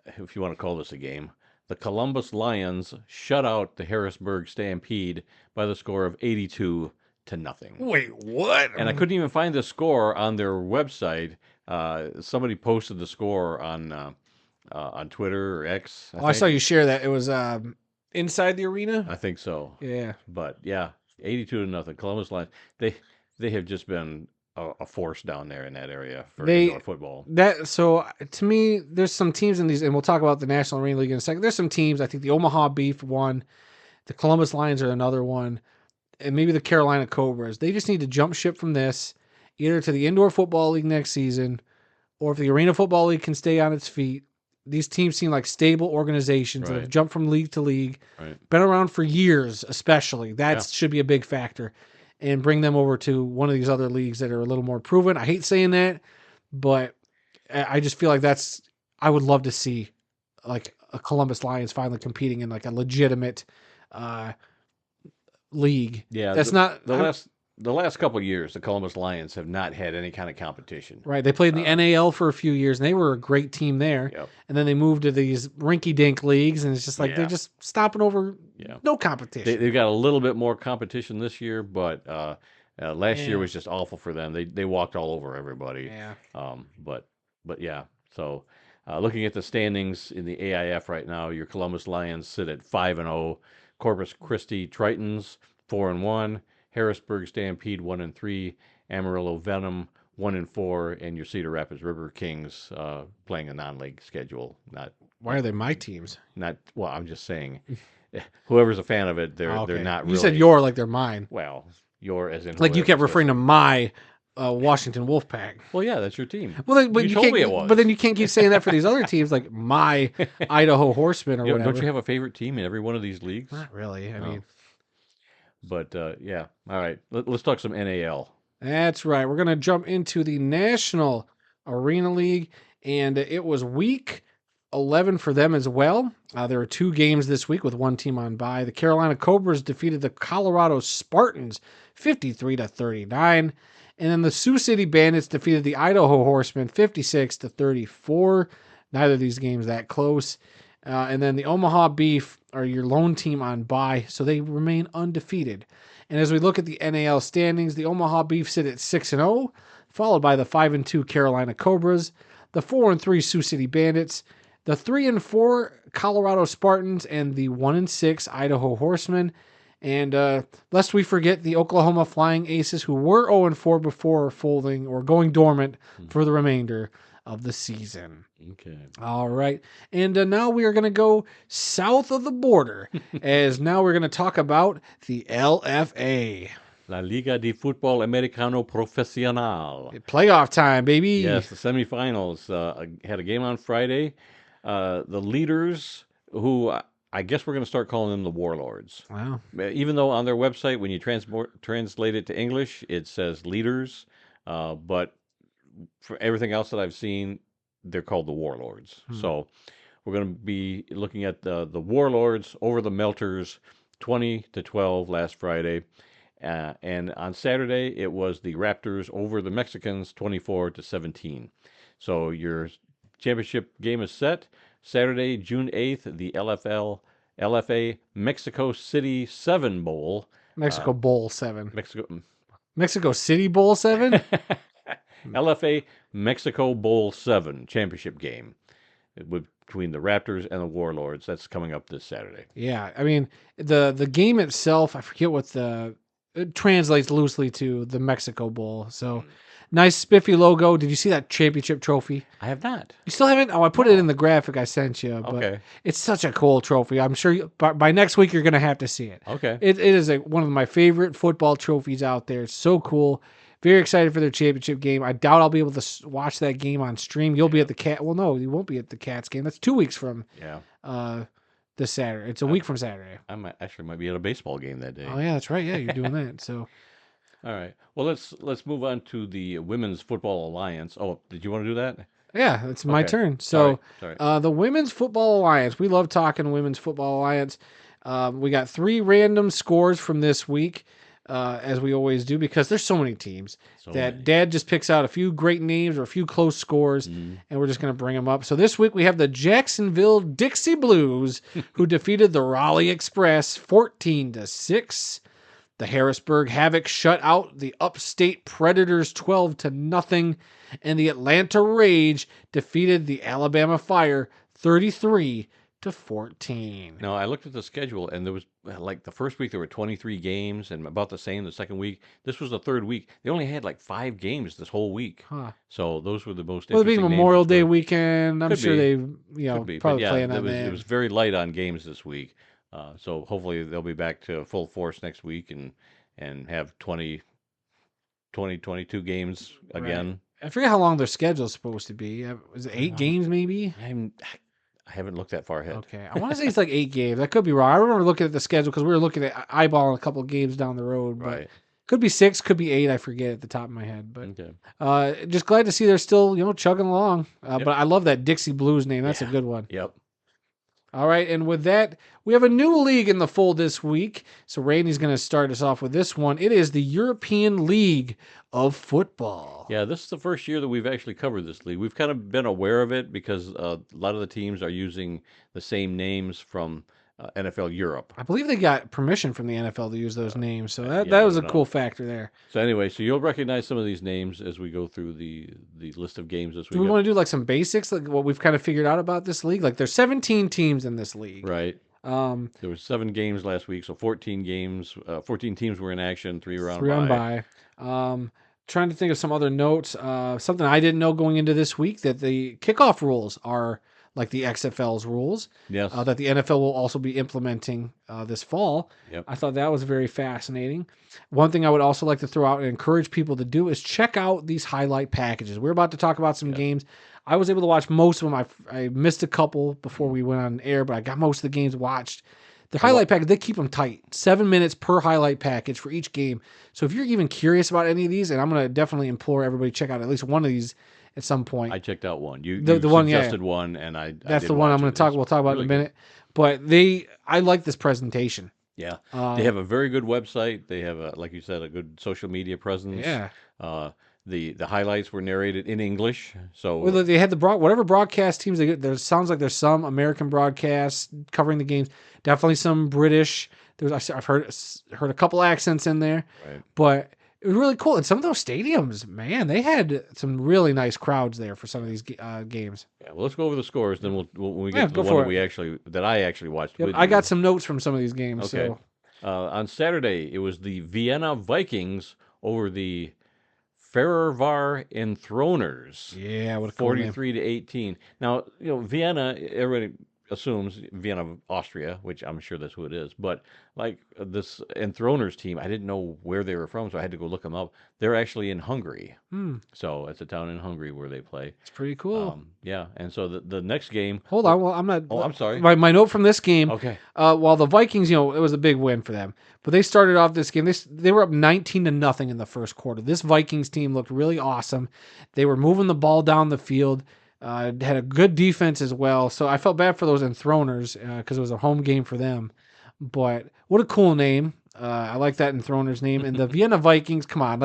if you want to call this a game. The Columbus Lions shut out the Harrisburg Stampede by the score of 82-0. Wait, what? And I couldn't even find the score on their website. Somebody posted the score on Twitter or X. I saw you share that. It was inside the arena? I think so. Yeah. But yeah, 82-0. Columbus Lions. They have just been a force down there in that area for indoor football. So to me, there's some teams in these, and we'll talk about the National Arena League in a second. There's some teams. I think the Omaha Beef one, the Columbus Lions are another one, and maybe the Carolina Cobras. They just need to jump ship from this, either to the Indoor Football League next season, or if the Arena Football League can stay on its feet. These teams seem like stable organizations that have jumped from league to league, been around for years, especially. That should be a big factor. And bring them over to one of these other leagues that are a little more proven. I hate saying that, but I just feel like I would love to see like a Columbus Lions finally competing in like a legitimate league. Yeah, that's not the last couple of years. The Columbus Lions have not had any kind of competition. Right, they played in the NAL for a few years, and they were a great team there. Yep. And then they moved to these rinky-dink leagues, and it's just like they're just stopping over. No competition. They've got a little bit more competition this year, but last year was just awful for them. They walked all over everybody. Yeah. But but yeah, so looking at the standings in the AIF right now, your Columbus Lions sit at 5-0, Corpus Christi Tritons 4-1, Harrisburg Stampede 1-3, Amarillo Venom 1-4, and your Cedar Rapids River Kings playing a non-league schedule. Why are they my teams? Not well. I'm just saying, whoever's a fan of it, Oh, they're okay. not You said really your like they're mine. well. Your as in Like you kept whoever's referring to listening. my Washington Wolfpack. Well, yeah, that's your team. Well, then, but You you told can't. me it But then was. you can't keep saying that for these other teams, like my Idaho Horsemen or Don't you whatever. have a favorite team in every one of these leagues? Not really. I Oh, mean, but yeah. All right, let's talk some NAL. that's right. We're gonna jump into the National Arena League, and it was week 11 for them as well. There were 2 games this week with one team on bye. The Carolina Cobras defeated the Colorado Spartans 53-39. And then the Sioux City Bandits defeated the Idaho Horsemen 56-34. Neither of these games that close. And then the Omaha Beef are your lone team on bye, so they remain undefeated. And as we look at the NAL standings, the Omaha Beef sit at 6-0, followed by the 5-2 Carolina Cobras, the 4-3 Sioux City Bandits, the 3-4 Colorado Spartans, and the 1-6 Idaho Horsemen. And lest we forget the Oklahoma Flying Aces, who were 0-4 before folding or going dormant for the remainder of the season. Okay. All right. And now we are going to go south of the border, as now we're going to talk about the LFA. La Liga de Fútbol Americano Profesional. Playoff time, baby. Yes, the semifinals had a game on Friday. The leaders, who I guess we're going to start calling them the Warlords. Wow. Even though on their website, when you translate it to English, it says leaders, but for everything else that I've seen, they're called the Warlords. So we're going to be looking at the Warlords over the Melters, 20-12 last Friday. And on Saturday, it was the Raptors over the Mexicans, 24-17. So your championship game is set. Saturday, June 8th, the LFA Mexico City 7 Bowl. Mexico Bowl 7. Mexico Mexico City Bowl 7? LFA Mexico Bowl 7 championship game between the Raptors and the Warlords. That's coming up this Saturday. Yeah. I mean, the game itself, I forget what it translates loosely to the Mexico Bowl. So nice spiffy logo. Did you see that championship trophy? I have not. You still haven't? Oh, I put it in the graphic I sent you. But Okay. it's such a cool trophy. I'm sure by next week you're going to have to see it. Okay. It is one of my favorite football trophies out there. It's so cool. Very excited for their championship game. I doubt I'll be able to watch that game on stream. You'll be at the Cat. Well, no, you won't be at the Cats game. That's 2 weeks from this Saturday. It's a week from Saturday. I might be at a baseball game that day. Oh yeah, that's right. Yeah, you're doing that. So All right. Well, let's move on to the Women's Football Alliance. Oh, did you want to do that? yeah, it's my Okay. turn. So Sorry. the Women's Football Alliance. We love talking Women's Football Alliance. We got 3 random scores from this week. As we always do, because there's so many teams that many. Dad just picks out a few great names or a few close scores, and we're just going to bring them up. So this week we have the Jacksonville Dixie Blues, who defeated the Raleigh Express 14-6. The Harrisburg Havoc shut out the Upstate Predators 12-0, and the Atlanta Rage defeated the Alabama Fire 33-14. Now, I looked at the schedule, and there was like the first week there were 23 games, and about the same the second week. This was the third week. They only had like 5 games this whole week. Huh. So those were the most Well, it being interesting Memorial names Day for- weekend, I'm Could sure be. they, Could be, but probably yeah, playing it on was that. it was very light on games this week. So hopefully they'll be back to full force next week and have 22 games again. I forget how long their schedule's supposed to be. Was it 8 games maybe? I haven't looked that far ahead. Okay. I want to say it's like 8 games. I could be wrong. I remember looking at the schedule because we were looking at eyeballing a couple of games down the road. But Right. could be 6, could be 8. I forget at the top of my head. But Okay. just glad to see they're still, chugging along. Yep. But I love that Dixie Blues name. That's a good one. Yep. All right, and with that, we have a new league in the fold this week. So Randy's going to start us off with this one. It is the European League of Football. Yeah, this is the first year that we've actually covered this league. We've kind of been aware of it because a lot of the teams are using the same names from NFL Europe. I believe they got permission from the NFL to use those names, so that Yeah, I was a don't cool know. factor there. So anyway, so you'll recognize some of these names as we go through the list of games this Do we week. want to do like some basics, like what we've kind of figured out about this league? Like there's 17 teams in this league. Right. Um, There was 7 games last week, so 14 games. 14 teams were in action. 3 were on 3 on bye. bye. Trying to think of some other notes. Something I didn't know going into this week, that the kickoff rules are like the XFL's rules. Yes. That the NFL will also be implementing this fall. Yep. I thought that was very fascinating. One thing I would also like to throw out and encourage people to do is check out these highlight packages. We're about to talk about some games. I was able to watch most of them. I missed a couple before we went on air, but I got most of the games watched. The highlight package, they keep them tight. 7 minutes per highlight package for each game. So if you're even curious about any of these, and I'm going to definitely implore everybody to check out at least one of these at some point. I checked out one. You The one, suggested one, and that's the one I'm going to talk. We'll talk about in a minute. But I like this presentation. Yeah, they have a very good website. They have, like you said, a good social media presence. Yeah. The highlights were narrated in English, so well, they had whatever broadcast teams they get. There sounds like there's some American broadcasts covering the games. Definitely some British. I've heard a couple accents in there, right. But it was really cool. And some of those stadiums, man, they had some really nice crowds there for some of these games. Yeah, well, let's go over the scores. Then when we get to the one that I actually watched. Yep, I got some notes from some of these games. Okay. So. On Saturday, it was the Vienna Vikings over the Ferrovar Enthroners. Yeah, what a cool 43 to 18. Now, Vienna, everybody assumes Vienna, Austria, which I'm sure that's who it is. But like this Enthroners team, I didn't know where they were from, so I had to go look them up. They're actually in Hungary. So it's a town in Hungary where they play. It's pretty cool. Yeah, and so the next game. Hold on, well, I'm not. Oh, I'm sorry. My note from this game. Okay. While the Vikings, it was a big win for them, but they started off this game. They were up 19-0 in the first quarter. This Vikings team looked really awesome. They were moving the ball down the field. Had a good defense as well. So I felt bad for those Enthroners because it was a home game for them. But what a cool name. I like that Enthroners name. And the Vienna Vikings, come on,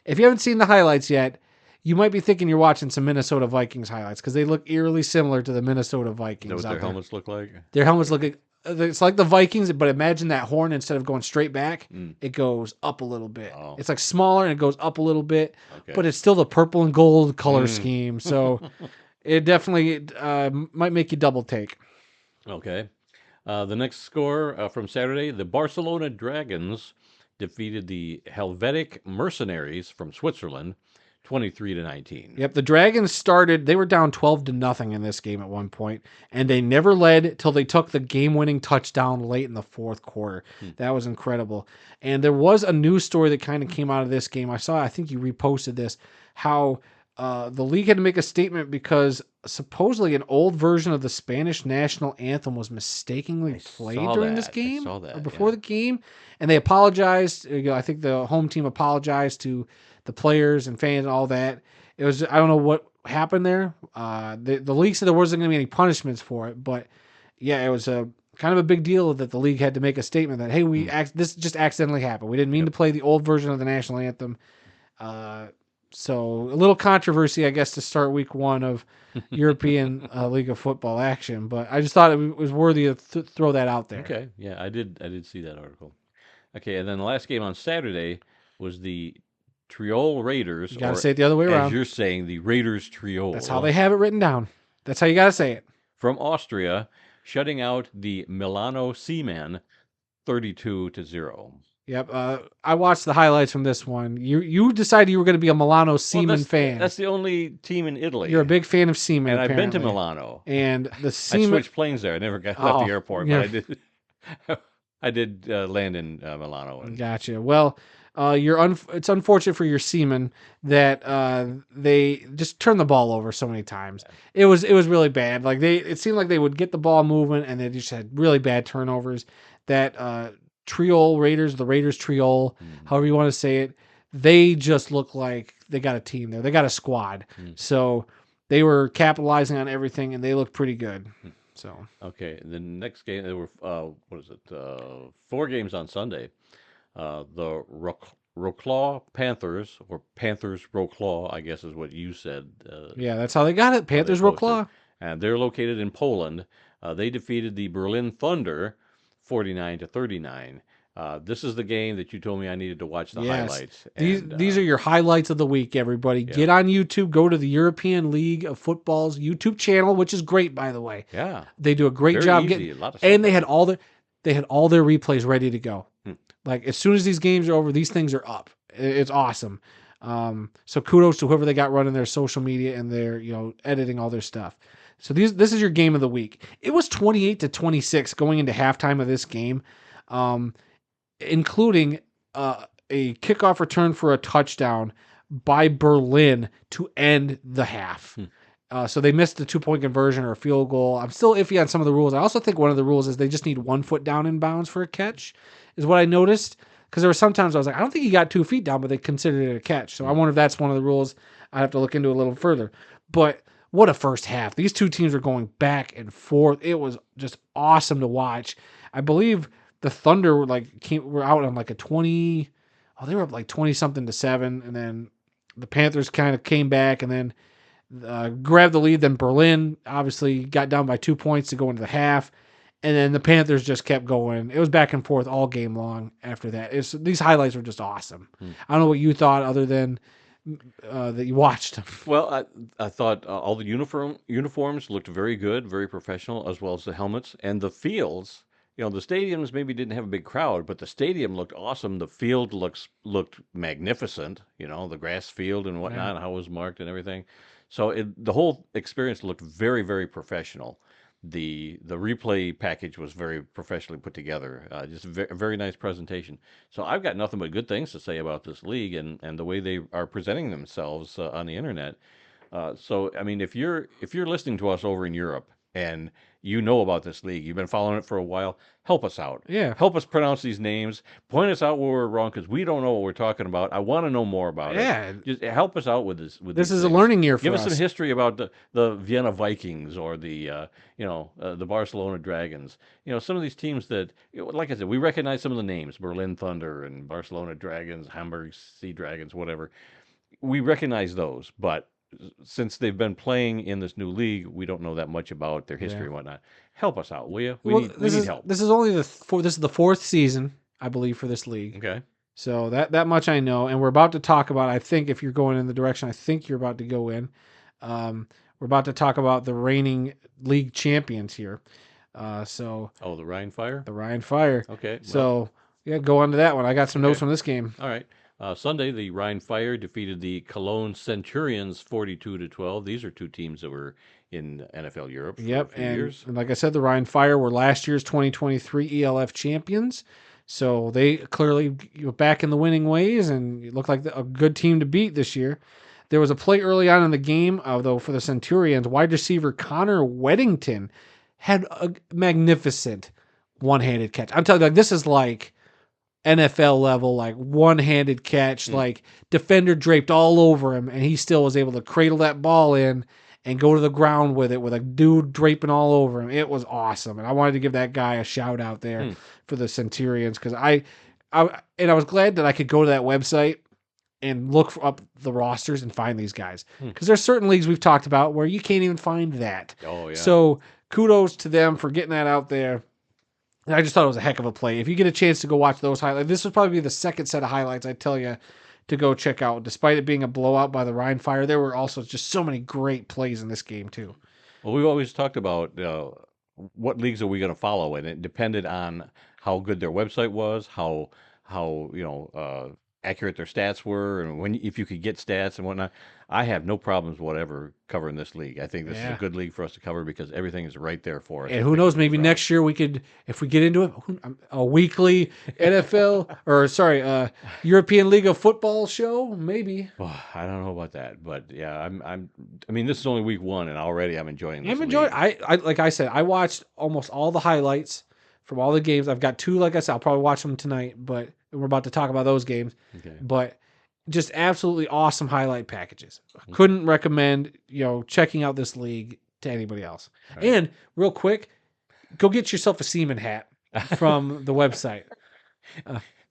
if you haven't seen the highlights yet, you might be thinking you're watching some Minnesota Vikings highlights because they look eerily similar to the Minnesota Vikings. Is that what their helmets look like? Their helmets look like, it's like the Vikings, but imagine that horn, instead of going straight back, it goes up a little bit. Oh. It's like smaller and it goes up a little bit, Okay. but it's still the purple and gold color scheme. So it definitely might make you double take. Okay. The next score from Saturday, the Barcelona Dragons defeated the Helvetic Mercenaries from Switzerland 23 to 19. Yep, the Dragons they were down 12-0 in this game at one point, and they never led till they took the game-winning touchdown late in the fourth quarter. That was incredible. And there was a news story that kind of came out of this game. I think you reposted this, how the league had to make a statement because supposedly an old version of the Spanish national anthem was mistakenly played during this game or before the game, and they apologized. I think the home team apologized to the players and fans and all that. It was, I don't know what happened there. The league said there wasn't going to be any punishments for it, but yeah, it was a kind of a big deal that the league had to make a statement that, hey, this just accidentally happened. We didn't mean to play the old version of the national anthem. So a little controversy, I guess, to start week 1 of European League of Football action, but I just thought it was worthy to throw that out there. Okay, yeah, I did see that article. Okay, and then the last game on Saturday was the Triol Raiders. You got to say it the other way around. As you're saying, the Raiders Triol. That's how they have it written down. That's how you got to say it. From Austria, shutting out the Milano Seamen 32-0. Yep. I watched the highlights from this one. You decided you were going to be a Milano Seamen fan. That's the only team in Italy. You're a big fan of Seamen, and apparently. I've been to Milano. And the Seamen... I switched planes there. I never left the airport, but I did land in Milano. Gotcha. Well, it's unfortunate for your Seamen that they just turned the ball over so many times. It was really bad. Like it seemed like they would get the ball moving, and they just had really bad turnovers. That Triol Raiders, the Raiders Triol, however you want to say it, they just look like they got a team there. They got a squad. So they were capitalizing on everything, and they looked pretty good. So okay, the next game, there were 4 games on Sunday. The Wroclaw Panthers, or Panthers Wroclaw, I guess is what you said. Yeah, that's how they got it. Panthers Wroclaw. And they're located in Poland. They defeated the Berlin Thunder 49-39. This is the game that you told me I needed to watch the Yes. highlights. These are your highlights of the week, everybody. Yeah. Get on YouTube, go to the European League of Football's YouTube channel, which is great, by the way. Yeah. They do a great Very job easy. getting, A lot of and stuff on they had all their replays ready to go. Hmm. Like as soon as these games are over, these things are up. It's awesome. So kudos to whoever they got running their social media and their, editing all their stuff. So this is your game of the week. It was 28-26 going into halftime of this game, including a kickoff return for a touchdown by Berlin to end the half. So they missed the 2-point conversion or a field goal. I'm still iffy on some of the rules. I also think one of the rules is they just need 1 foot down in bounds for a catch, is what I noticed. Because there were sometimes I was like, I don't think he got 2 feet down, but they considered it a catch. So I wonder if that's one of the rules I have to look into a little further. But what a first half. These two teams were going back and forth. It was just awesome to watch. I believe the Thunder were out on like a 20. Oh, they were up like 20 something to 7. And then the Panthers kind of came back and then grabbed the lead. Then Berlin obviously got down by 2 points to go into the half. And then the Panthers just kept going. It was back and forth all game long after that. These highlights were just awesome. I don't know what you thought other than that you watched them. Well, I thought all the uniforms looked very good, very professional, as well as the helmets and the fields. The stadiums maybe didn't have a big crowd, but the stadium looked awesome. The field looked magnificent. The grass field and whatnot, how it was marked and everything. So the whole experience looked very, very professional. The replay package was very professionally put together. Just a very nice presentation. So I've got nothing but good things to say about this league and the way they are presenting themselves on the internet. So I mean, if you're listening to us over in Europe and you know about this league, you've been following it for a while, help us out. Yeah. Help us pronounce these names. Point us out where we're wrong because we don't know what we're talking about. I want to know more about it. Just help us out with this. This is a learning year for us. Give us some history about the Vienna Vikings or the Barcelona Dragons. Some of these teams that, like I said, we recognize some of the names: Berlin Thunder and Barcelona Dragons, Hamburg Sea Dragons, whatever. We recognize those, but since they've been playing in this new league, we don't know that much about their history and whatnot. Help us out, will you? We need help. This is only this is the 4th season, I believe, for this league. Okay. So that much I know, and we're about to talk about. I think if you're going in the direction I think you're about to go in, we're about to talk about the reigning league champions here. The Rhine Fire. The Rhine Fire. Okay. So go on to that one. I got some notes from this game. All right. Sunday, the Rhine Fire defeated the Cologne Centurions 42-12. These are two teams that were in NFL Europe for a few years. And like I said, the Rhine Fire were last year's 2023 ELF champions. So they clearly back in the winning ways and look like a good team to beat this year. There was a play early on in the game, though, for the Centurions. Wide receiver Connor Weddington had a magnificent one-handed catch. I'm telling you, this is like NFL level, like one-handed catch, like defender draped all over him, and he still was able to cradle that ball in and go to the ground with it with a dude draping all over him. It was awesome, and I wanted to give that guy a shout out there for the Centurions because I was glad that I could go to that website and look up the rosters and find these guys because there's certain leagues we've talked about where you can't even find that. Oh yeah. So kudos to them for getting that out there. And I just thought it was a heck of a play. If you get a chance to go watch those highlights, this would probably be the second set of highlights I tell you to go check out. Despite it being a blowout by the Rhine Fire, there were also just so many great plays in this game too. Well, we've always talked about what leagues are we going to follow, and it depended on how good their website was, how accurate their stats were, and if you could get stats and whatnot. I have no problems whatever covering this league. I think this is a good league for us to cover because everything is right there for us. And who knows, maybe next year we could, if we get into it, a weekly NFL European League of Football show, maybe. Well, I don't know about that, but yeah, I mean, this is only week 1, and already I'm enjoying this. I'm enjoying. I like I said, I watched almost all the highlights from all the games. I've got 2. Like I said, I'll probably watch them tonight, but we're about to talk about those games. Okay. But just absolutely awesome highlight packages. Couldn't recommend, checking out this league to anybody else. Right. And real quick, go get yourself a Seaman hat from the website.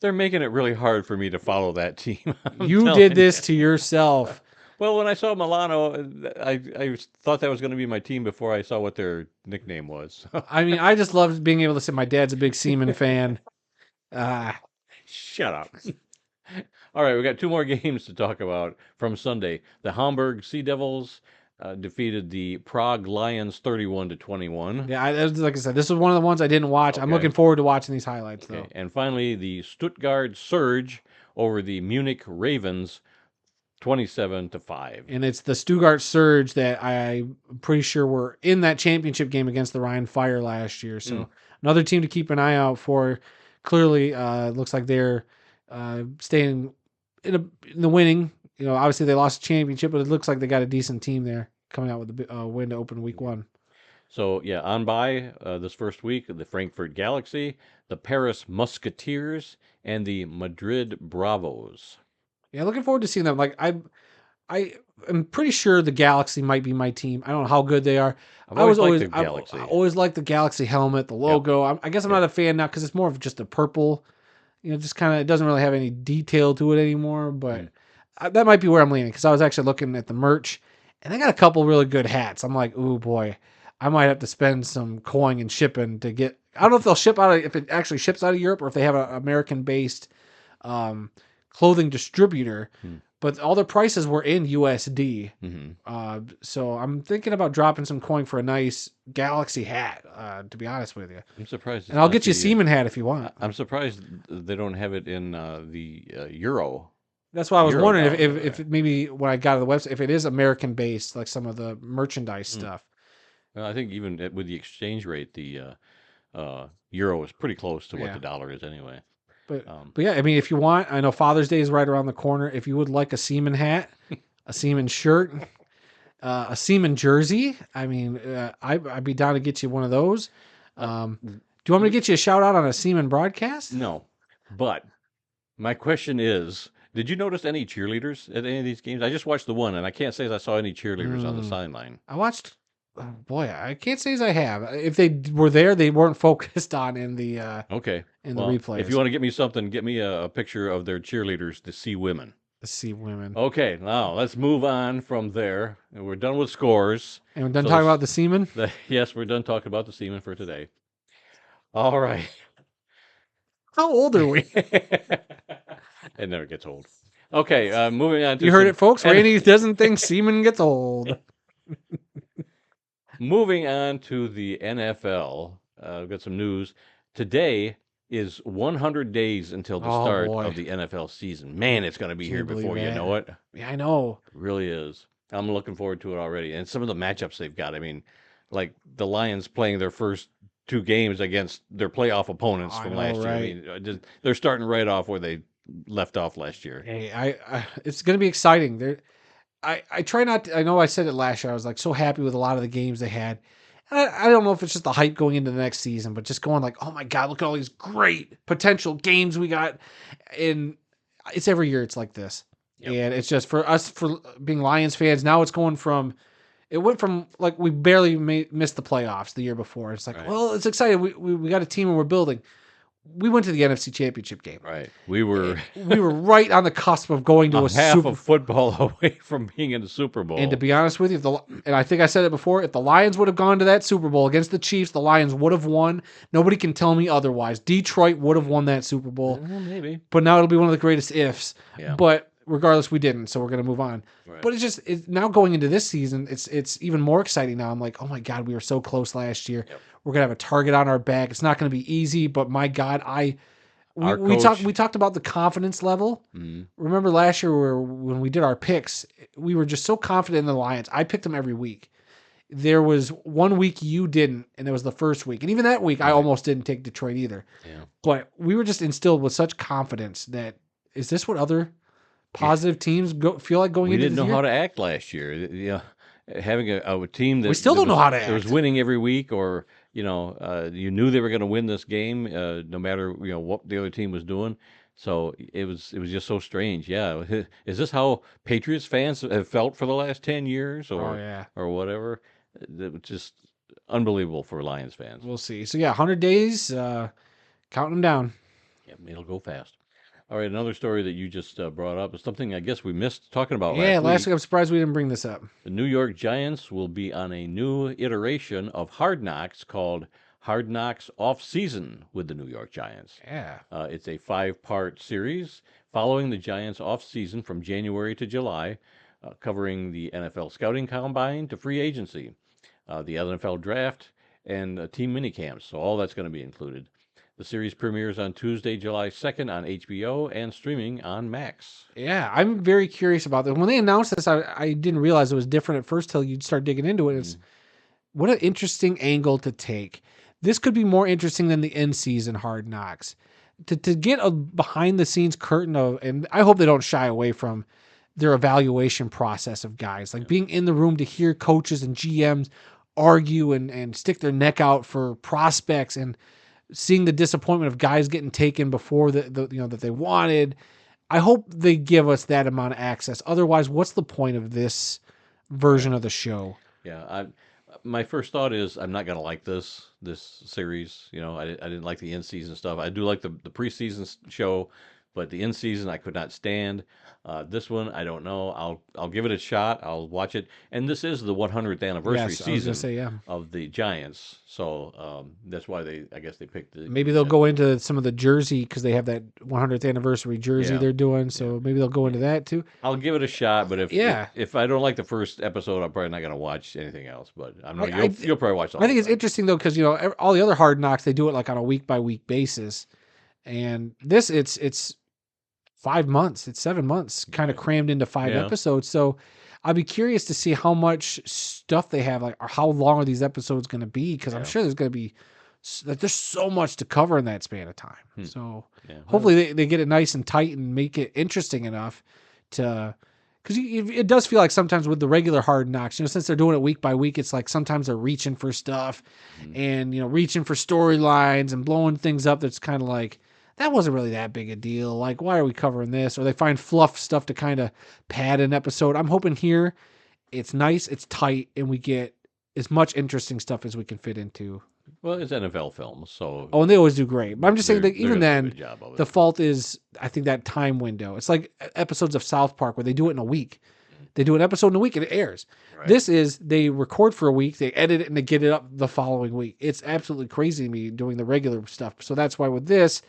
They're making it really hard for me to follow that team. You did this to yourself. Well, when I saw Milano, I thought that was going to be my team before I saw what their nickname was. I mean, I just love being able to say my dad's a big Seaman fan. Shut up. All right, we got two more games to talk about from Sunday. The Hamburg Sea Devils defeated the Prague Lions 31-21. Yeah, like I said, this was one of the ones I didn't watch. I'm Okay. looking forward to watching these highlights, Okay, though. and finally the Stuttgart Surge over the Munich Ravens 27-5. And it's the Stuttgart Surge that I'm pretty sure were in that championship game against the Rhine Fire last year. So another team to keep an eye out for. Clearly, looks like they're staying in the winning. You know, obviously they lost the championship, but it looks like they got a decent team there coming out with a win to open week 1. So yeah, on by this first week, the Frankfurt Galaxy, the Paris Musketeers, and the Madrid Bravos. Yeah, looking forward to seeing them. Like I am pretty sure the Galaxy might be my team. I don't know how good they are. I've always liked the Galaxy. I always liked the Galaxy helmet, the logo. I guess I'm not a fan now because it's more of just a purple. You know, just kind of, it doesn't really have any detail to it anymore. But that might be where I'm leaning because I was actually looking at the merch, and they got a couple really good hats. I'm like, ooh boy, I might have to spend some coin and shipping to get. I don't know if they'll ship out if it actually ships out of Europe or if they have an American-based clothing distributor. But all the prices were in USD. So I'm thinking about dropping some coin for a nice Galaxy hat, to be honest with you. I'm surprised. And I'll get you a Seaman hat if you want. I'm surprised they don't have it in the euro. That's why I was Euro wondering dollar, if maybe when I got to the website, if it is American based, like some of the merchandise stuff. Well, I think even with the exchange rate, the euro is pretty close to what the dollar is anyway. But yeah, I mean, if you want, I know Father's Day is right around the corner. If you would like a Seaman hat, a Seaman shirt, a Seaman jersey, I mean, I'd be down to get you one of those. Do you want me to get you a shout out on a Seaman broadcast? No, but my question is, did you notice any cheerleaders at any of these games? I just watched the one, and I can't say I saw any cheerleaders on the sideline. I watched. Oh boy, I can't say as I have. If they were there, they weren't focused on in the okay in the replays. If you want to get me something, get me a picture of their cheerleaders to see women. To see women. Okay, now let's move on from there. And we're done with scores. And we're done talking about the seamen? Yes, we're done talking about the seamen for today. All right. How old are we? It never gets old. Okay, moving on to you heard it, folks. Randy doesn't think seaman gets old. Moving on to the NFL, I've got some news. Today is 100 days until the start of the NFL season. Man, it's going to be here before you know it. Yeah, I know. It really is. I'm looking forward to it already. And some of the matchups they've got. I mean, like the Lions playing their first 2 games against their playoff opponents from last year. Right? I mean, they're starting right off where they left off last year. Hey, it's going to be exciting. I try not to, I know I said it last year. I was like so happy with a lot of the games they had. I don't know if it's just the hype going into the next season, but just going like, oh my God, look at all these great potential games we got. And it's every year it's like this. Yep. And it's just for us, for being Lions fans, now it went from like we barely missed the playoffs the year before. It's like, well, it's exciting. We got a team and we're building. We went to the NFC Championship game. Right. We were right on the cusp of going to a half of football away from being in the Super Bowl. And to be honest with you, and I think I said it before, if the Lions would have gone to that Super Bowl against the Chiefs, the Lions would have won. Nobody can tell me otherwise. Detroit would have won that Super Bowl. Maybe. But now it'll be one of the greatest ifs. Yeah. But regardless, we didn't, so we're going to move on. Right. But it's now going into this season, it's even more exciting now. I'm like, oh my God, we were so close last year. Yep. We're going to have a target on our back. It's not going to be easy, but my God, we talked about the confidence level. Mm-hmm. Remember last year when we did our picks, we were just so confident in the Lions. I picked them every week. There was one week you didn't, and it was the first week. And even that week, I almost didn't take Detroit either. Yeah. But we were just instilled with such confidence that, is this what other positive teams feel like going into this year? We didn't know how to act last year. Yeah, having a team that... We still don't know how to act. That was winning every week, or... you knew they were going to win this game, no matter what the other team was doing. So it was just so strange. Yeah, is this how Patriots fans have felt for the last 10 years, or whatever? It was just unbelievable for Lions fans. We'll see. So yeah, 100 days, counting them down. Yeah, it'll go fast. All right, another story that you just brought up is something I guess we missed talking about Yeah, last last week week. I'm surprised we didn't bring this up. The New York Giants will be on a new iteration of Hard Knocks called Hard Knocks Off Season with the New York Giants. Yeah. It's a 5-part series following the Giants off season from January to July, covering the NFL scouting combine to free agency, the NFL draft, and team minicamps. So all that's going to be included. The series premieres on Tuesday, July 2nd on HBO and streaming on Max. Yeah, I'm very curious about this. When they announced this, I didn't realize it was different at first till you'd start digging into it. It's what an interesting angle to take. This could be more interesting than the end season Hard Knocks. To get a behind the scenes curtain of, and I hope they don't shy away from their evaluation process of guys, like being in the room to hear coaches and GMs argue and stick their neck out for prospects and seeing the disappointment of guys getting taken before the that they wanted. I hope they give us that amount of access. Otherwise, what's the point of this version of the show? Yeah, my first thought is I'm not gonna like this series. I didn't like the in season stuff. I do like the preseason show, but the in season I could not stand. This one I don't know. I'll give it a shot. I'll watch it. And this is the 100th anniversary Yes, I was gonna season say, yeah. of the Giants, so that's why I guess they picked the. Maybe they'll go into some of the jersey because they have that 100th anniversary jersey Yeah. they're doing. So maybe they'll go into that too. I'll give it a shot, but Yeah. if I don't like the first episode, I'm probably not gonna watch anything else. But I know I- you'll probably watch the I think whole it's thing. interesting though because all the other Hard Knocks they do it like on a week by week basis, and this it's 5 months, it's 7 months, kind of crammed into 5 Yeah. episodes. So I'd be curious to see how much stuff they have, like, or how long are these episodes going to be? Because I'm Yeah. sure there's going to be like there's so much to cover in that span of time. So Yeah. hopefully they get it nice and tight and make it interesting enough to. Because it does feel like sometimes with the regular Hard Knocks, since they're doing it week by week, it's like sometimes they're reaching for stuff and, reaching for storylines and blowing things up that's kind of like, that wasn't really that big a deal. Like, why are we covering this? Or they find fluff stuff to kind of pad an episode. I'm hoping here it's nice, it's tight, and we get as much interesting stuff as we can fit into. Well, it's NFL films, so Oh, and they always do great. But I'm just saying that they're even gonna do a then, good job of it. the fault is, I think, that time window. It's like episodes of South Park where they do it in a week. They do an episode in a week and it airs. Right. This is they record for a week, they edit it, and they get it up the following week. It's absolutely crazy to me doing the regular stuff. So that's why with this,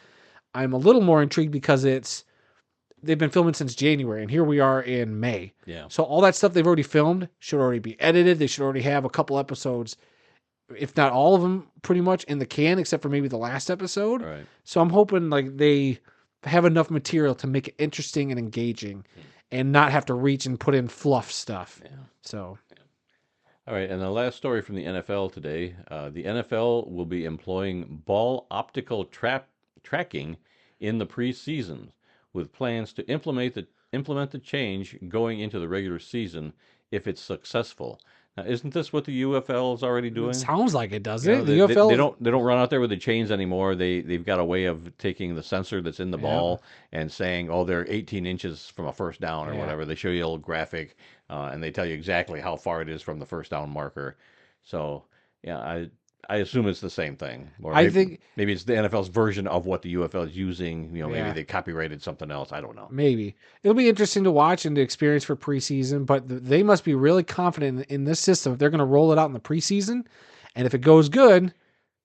I'm a little more intrigued because they've been filming since January, and here we are in May. Yeah. So all that stuff they've already filmed should already be edited. They should already have a couple episodes, if not all of them, pretty much in the can, except for maybe the last episode. Right. So I'm hoping like they have enough material to make it interesting and engaging, and not have to reach and put in fluff stuff. Yeah. So All right, and the last story from the NFL today: the NFL will be employing ball optical tracking in the preseason, with plans to implement the change going into the regular season if it's successful. Now, isn't this what the UFL is already doing? it sounds like it does You know, it. they, The they, UFL they don't run out there with the chains anymore. They've got a way of taking the sensor that's in the ball and saying, oh, they're 18 inches from a first down or Yeah. whatever. They show you a little graphic and they tell you exactly how far it is from the first down marker. So yeah, I assume it's the same thing. Or I maybe, think maybe it's the NFL's version of what the UFL is using. Maybe Yeah. they copyrighted something else. I don't know. maybe it'll be interesting to watch and to experience for preseason, but they must be really confident in this system. If they're going to roll it out in the preseason, and if it goes good,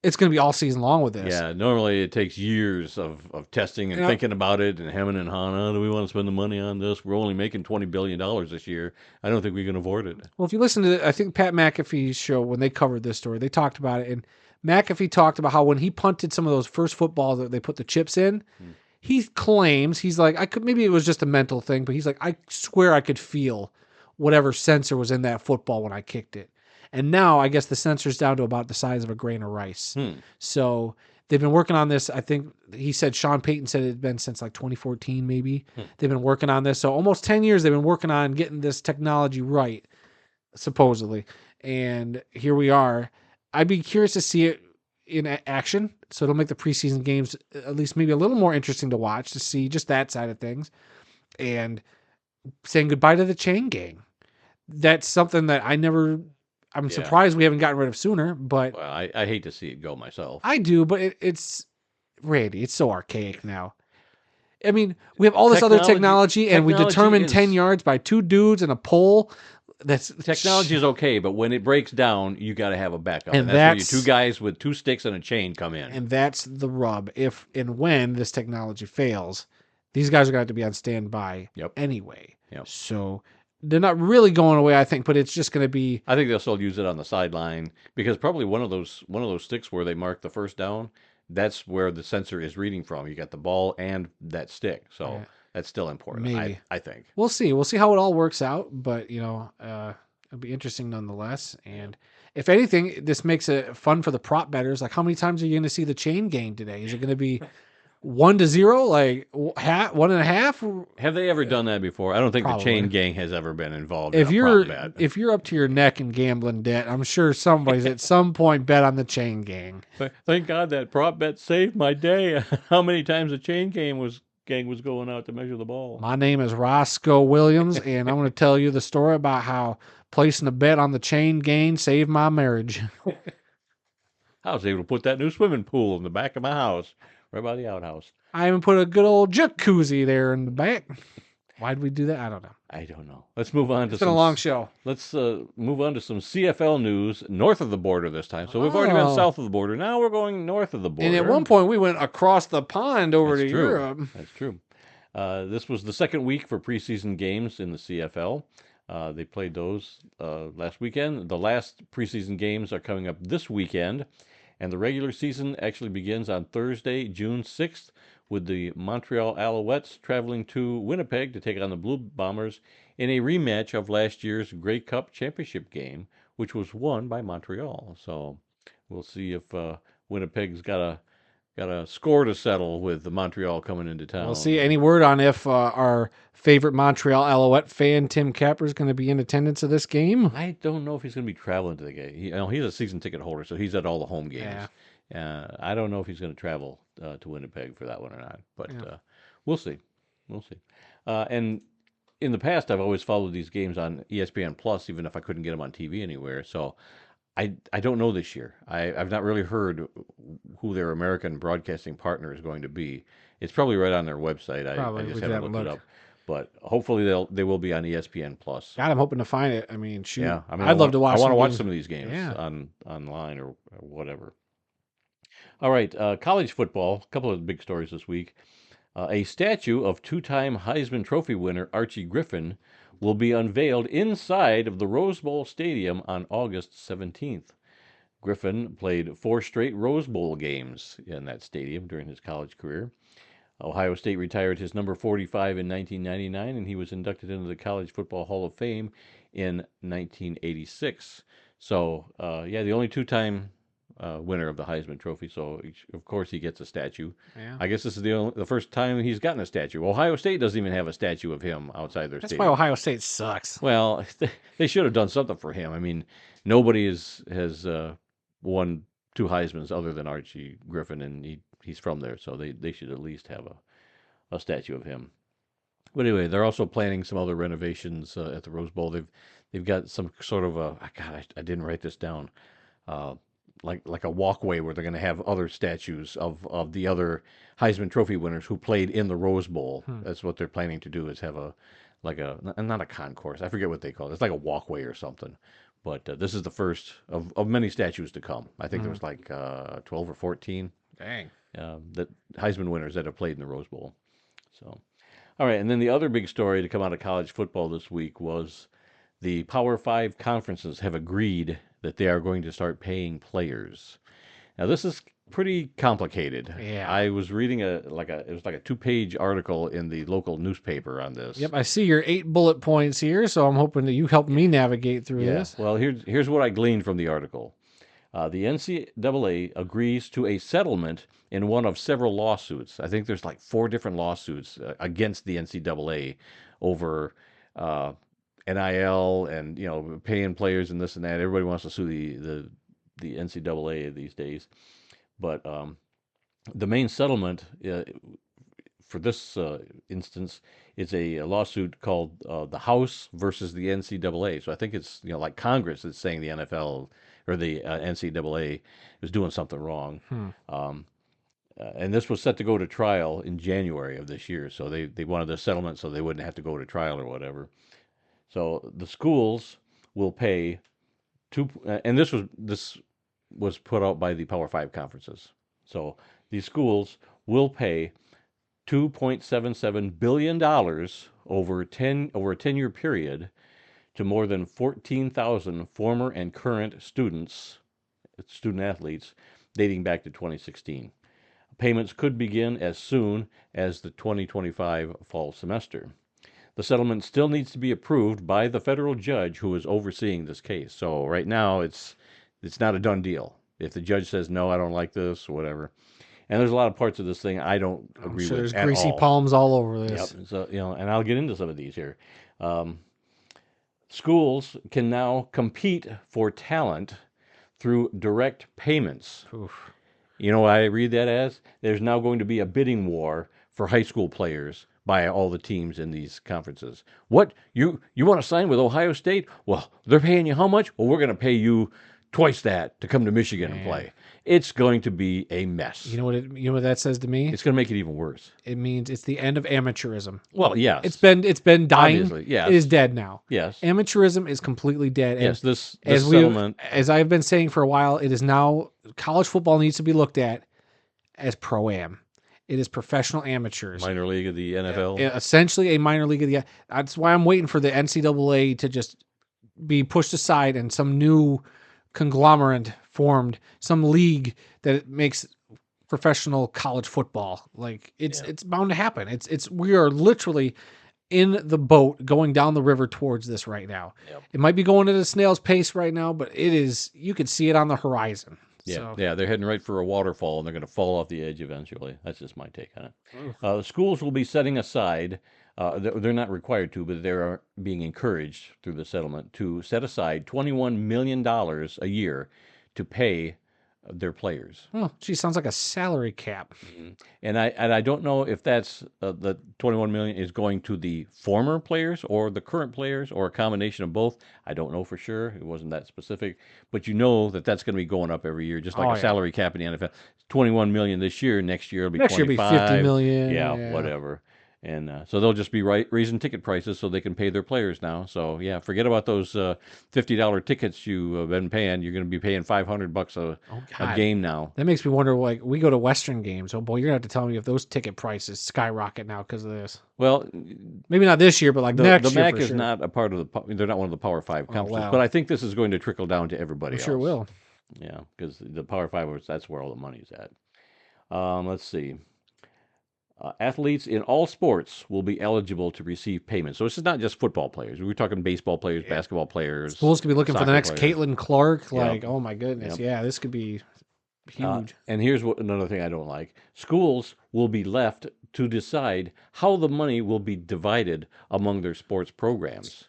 it's going to be all season long with this. Yeah, normally it takes years of testing and Yeah. thinking about it and hemming and hawing. Oh, do we want to spend the money on this? We're only making $20 billion this year. I don't think we can afford it. Well, if you listen to, I think Pat McAfee's show when they covered this story, they talked about it, and McAfee talked about how when he punted some of those first footballs that they put the chips in, he claims he's like, maybe it was just a mental thing, but he's like, I swear I could feel whatever sensor was in that football when I kicked it. And now I guess the sensor's down to about the size of a grain of rice. So they've been working on this. I think he said Sean Payton said it had been since like 2014, maybe. They've been working on this. So almost 10 years they've been working on getting this technology right, supposedly. And here we are. I'd be curious to see it in action. So it'll make the preseason games at least maybe a little more interesting to watch, to see just that side of things. And saying goodbye to the chain gang. That's something that I'm surprised we haven't gotten rid of sooner, but Well, I hate to see it go myself. I do, but it's Randy, it's so archaic now. I mean, we have all this other technology, and we technology determine is- 10 yards by two dudes and a pole. That's Technology is okay, but when it breaks down, you got to have a backup, And and that's where you that's- two guys with two sticks and a chain come in. And that's the rub. If and when this technology fails, these guys are going to have to be on standby Yep. anyway. Yep. So they're not really going away, I think, but it's just going to be. I think they'll still use it on the sideline because probably one of those sticks where they mark the first down, that's where the sensor is reading from. You got the ball and that stick, so Yeah. that's still important. Maybe. I think. We'll see. We'll see how it all works out, but it'll be interesting nonetheless. And if anything, this makes it fun for the prop bettors. Like, how many times are you going to see the chain gang today? Is it going to be 1-0, like 1.5? Have they ever done that before? I don't think Probably. the chain gang has ever been involved If in a you're prop bet. if you're up to your neck in gambling debt, I'm sure somebody's at some point bet on the chain gang. Thank God that prop bet saved my day. How many times the chain gang was going out to measure the ball? My name is Roscoe Williams, and I'm going to tell you the story about how placing a bet on the chain gang saved my marriage. I was able to put that new swimming pool in the back of my house, right by the outhouse. I even put a good old jacuzzi there in the back. Why'd we do that? I don't know. I don't know. Let's move on to It's been a long show. Let's move on to some CFL news north of the border this time. So we've already been Oh. south of the border. Now we're going north of the border. And at one point, we went across the pond over That's to true. Europe. That's true. This was the second week for preseason games in the CFL. They played those last weekend. The last preseason games are coming up this weekend, and the regular season actually begins on Thursday, June 6th, with the Montreal Alouettes traveling to Winnipeg to take on the Blue Bombers in a rematch of last year's Grey Cup championship game, which was won by Montreal. So we'll see if Winnipeg's got a score to settle with the Montreal coming into town. We'll see. Any word on if our favorite Montreal Alouette fan, Tim Capper, is going to be in attendance of this game? I don't know if he's going to be traveling to the game. He's a season ticket holder, so he's at all the home games. I don't know if he's going to travel to Winnipeg for that one or not, but we'll see. We'll see. And in the past, I've always followed these games on ESPN Plus, even if I couldn't get them on TV anywhere. So I don't know this year. I've not really heard who their American broadcasting partner is going to be. It's probably right on their website. I just haven't looked it up. But hopefully they will be on ESPN Plus. God, I'm hoping to find it. I mean, shoot. Yeah, I mean, I'd love to watch. I want to watch games. some of these games Yeah. online or whatever. All right, college football. A couple of big stories this week. A statue of two-time Heisman Trophy winner Archie Griffin will be unveiled inside of the Rose Bowl Stadium on August 17th. Griffin played 4 straight Rose Bowl games in that stadium during his college career. Ohio State retired his number 45 in 1999, and he was inducted into the College Football Hall of Fame in 1986. So, the only two-time winner of the Heisman Trophy. So, of course, he gets a statue. Yeah. I guess this is the first time he's gotten a statue. Ohio State doesn't even have a statue of him outside their That's stadium. why Ohio State sucks. Well, they should have done something for him. I mean, nobody has won 2 Heismans other than Archie Griffin, and he's from there, so they should at least have a statue of him. But anyway, they're also planning some other renovations at the Rose Bowl. They've got some sort of I didn't write this down. Like a walkway where they're going to have other statues of the other Heisman Trophy winners who played in the Rose Bowl. That's what they're planning to do, is have not a concourse. I forget what they call it. It's like a walkway or something. But this is the first of many statues to come. I think there was 12 or 14. Dang. That Heisman winners that have played in the Rose Bowl. So, all right, and then the other big story to come out of college football this week was the Power 5 conferences have agreed that they are going to start paying players. Now, this is pretty complicated. Yeah. I was reading it was like a 2-page article in the local newspaper on this. Yep, I see your 8 bullet points here, so I'm hoping that you help me navigate through this. Well, here's what I gleaned from the article. The NCAA agrees to a settlement in one of several lawsuits. I think there's like 4 different lawsuits against the NCAA over NIL and paying players and this and that. Everybody wants to sue the NCAA these days, but the main settlement for this instance is a lawsuit called the House versus the NCAA. So I think it's like Congress is saying the NFL or the NCAA is doing something wrong. And this was set to go to trial in January of this year. So they wanted the settlement so they wouldn't have to go to trial or whatever. So the schools will pay and this was put out by the Power Five conferences. So these schools will pay $2.77 billion over a 10-year period to more than 14,000 former and current student athletes dating back to 2016. Payments could begin as soon as the 2025 fall semester. The settlement still needs to be approved by the federal judge who is overseeing this case. So right now it's not a done deal. If the judge says no, I don't like this or whatever. And there's a lot of parts of this thing I don't agree sure with there's at greasy all. palms all over this. Yep. So and I'll get into some of these here. Schools can now compete for talent through direct payments. Oof. You know what I read that as? There's now going to be a bidding war for high school players by all the teams in these conferences. What? You want to sign with Ohio State? Well, they're paying you how much? Well, we're going to pay you twice that to come to Michigan and play. It's going to be a mess. You know what that says to me? It's going to make it even worse. It means it's the end of amateurism. Well, yes. It's been dying. Obviously, yes. It is dead now. Yes. Amateurism is completely dead. Yes, this as settlement. as I've been saying for a while, it is now college football needs to be looked at as pro-am. It is professional amateurs. Minor league of the NFL. Essentially a minor league of the. That's why I'm waiting for the NCAA to just be pushed aside and some new conglomerate formed, some league that makes professional college football. Like it's bound to happen. We are literally in the boat going down the river towards this right now. Yep. It might be going at a snail's pace right now, but you could see it on the horizon. Yeah, So. yeah, they're heading right for a waterfall, and they're going to fall off the edge eventually. That's just my take on it. Schools will be setting aside, they're not required to, but they're being encouraged through the settlement to set aside $21 million a year to pay their players. Oh, gee, sounds like a salary cap. Mm-hmm. And I don't know if that's the 21 million is going to the former players or the current players or a combination of both. I don't know for sure. It wasn't that specific, but you know that's going to be going up every year, just like salary cap in the NFL. 21 million this year. Next year it'll be 25. Next year it'll be 50 million. Yeah, whatever. And so they'll just be raising ticket prices so they can pay their players now. So yeah, forget about those $50 tickets you've been paying. You're going to be paying $500 a game now. That makes me wonder. Like we go to Western games. Oh boy, you're gonna have to tell me if those ticket prices skyrocket now because of this. Well, maybe not this year, but like next year. The MAC is not a part of they're not one of the Power Five conferences. But I think this is going to trickle down to everybody else. Sure will. Yeah, because the Power Five, that's where all the money's at. Let's see. Athletes in all sports will be eligible to receive payments. So this is not just football players. We're talking baseball players, basketball players. Schools could be looking for the next players. Caitlin Clark. Like, oh my goodness. Yep. Yeah, this could be huge. And here's another thing I don't like. Schools will be left to decide how the money will be divided among their sports programs.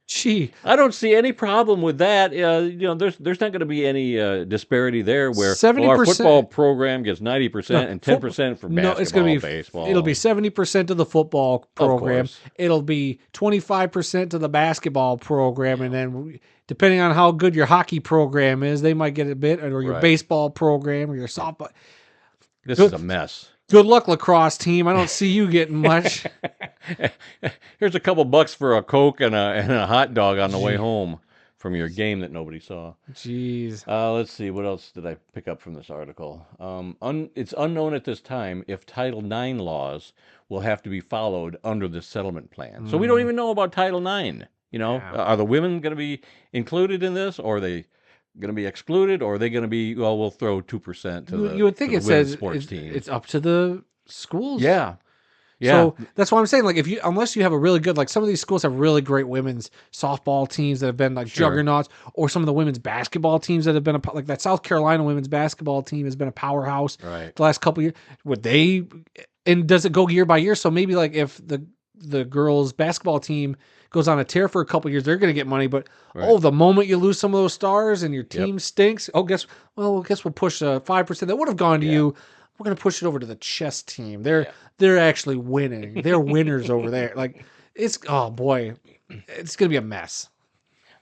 Gee, I don't see any problem with that. There's not going to be any disparity there where 70%, our football program gets 90% and 10% for basketball, no, it's going to be baseball. It'll be 70% to the football program. It'll be 25% to the basketball program, and then depending on how good your hockey program is, they might get a bit, or your baseball program, or your softball. This is a mess. Good luck, lacrosse team. I don't see you getting much. Here's a couple bucks for a Coke and a hot dog on the way home from your game that nobody saw. Jeez. Let's see. What else did I pick up from this article? It's unknown at this time if Title IX laws will have to be followed under the settlement plan. So we don't even know about Title IX. Are the women going to be included in this, or are they going to be excluded, or are they going to be, well, we'll throw 2% to the, you would think it says sports team. It's up to the schools. Yeah. So that's what I'm saying. Like unless you have a really good, like some of these schools have really great women's softball teams that have been like juggernauts, or some of the women's basketball teams that have been like that South Carolina women's basketball team has been a powerhouse the last couple of years. And does it go year by year? So maybe like if the girls basketball team goes on a tear for a couple of years, they're going to get money. But the moment you lose some of those stars and your team stinks, guess we'll push 5% that would have gone to you. We're going to push it over to the chess team. They're actually winning. They're winners over there. Like it's going to be a mess.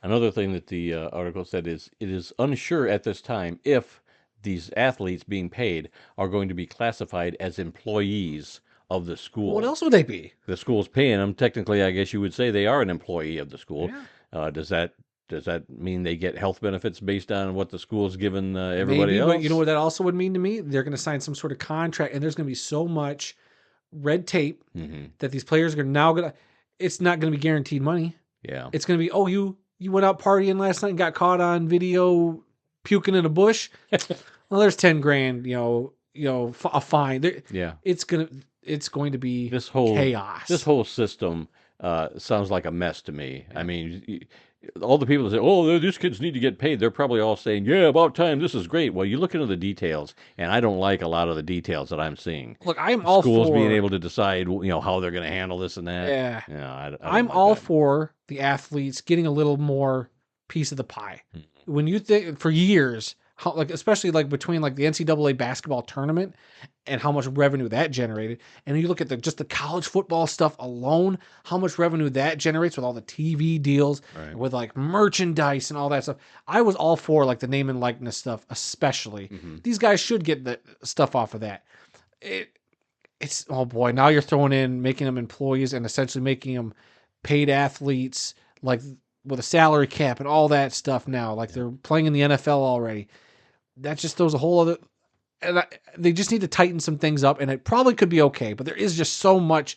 Another thing that the article said is it is unsure at this time if these athletes being paid are going to be classified as employees of the What school. else would they be? The school's paying them. Technically, I guess you would say they are an employee of the school. Yeah. Does that mean they get health benefits based on what the school's given everybody Maybe, but you know else? what that also would mean to me? They're going to sign some sort of contract, and there's going to be so much red tape Hmm. that these players are now going to. It's not going to be guaranteed money. Yeah. It's going to be, oh, you went out partying last night and got caught on video puking in a bush. Well, there's 10 grand. A fine. Yeah. It's going to be This whole chaos. this whole system sounds like a mess to me. I mean, all the people that say, "Oh, these kids need to get paid," they're probably all saying, "Yeah, about time. This is great." Well, you look into the details, and I don't like a lot of the details that I'm seeing. Look, I'm all Schools being for. able to decide, how they're going to handle this and that. Yeah, I don't I'm like all that. for the athletes getting a little more piece of the pie. Mm. When you think for years, how, like especially like between like the NCAA basketball tournament and how much revenue that generated, and you look at just the college football stuff alone, how much revenue that generates with all the TV deals, Right. with like merchandise and all that stuff. I was all for like the name and likeness stuff, especially. Hmm. These guys should get the stuff off of that. It's oh boy, now you're throwing in making them employees and essentially making them paid athletes, like with a salary cap and all that stuff now. Like they're playing in the NFL already. That just throws a whole other. They just need to tighten some things up, and it probably could be okay. But there is just so much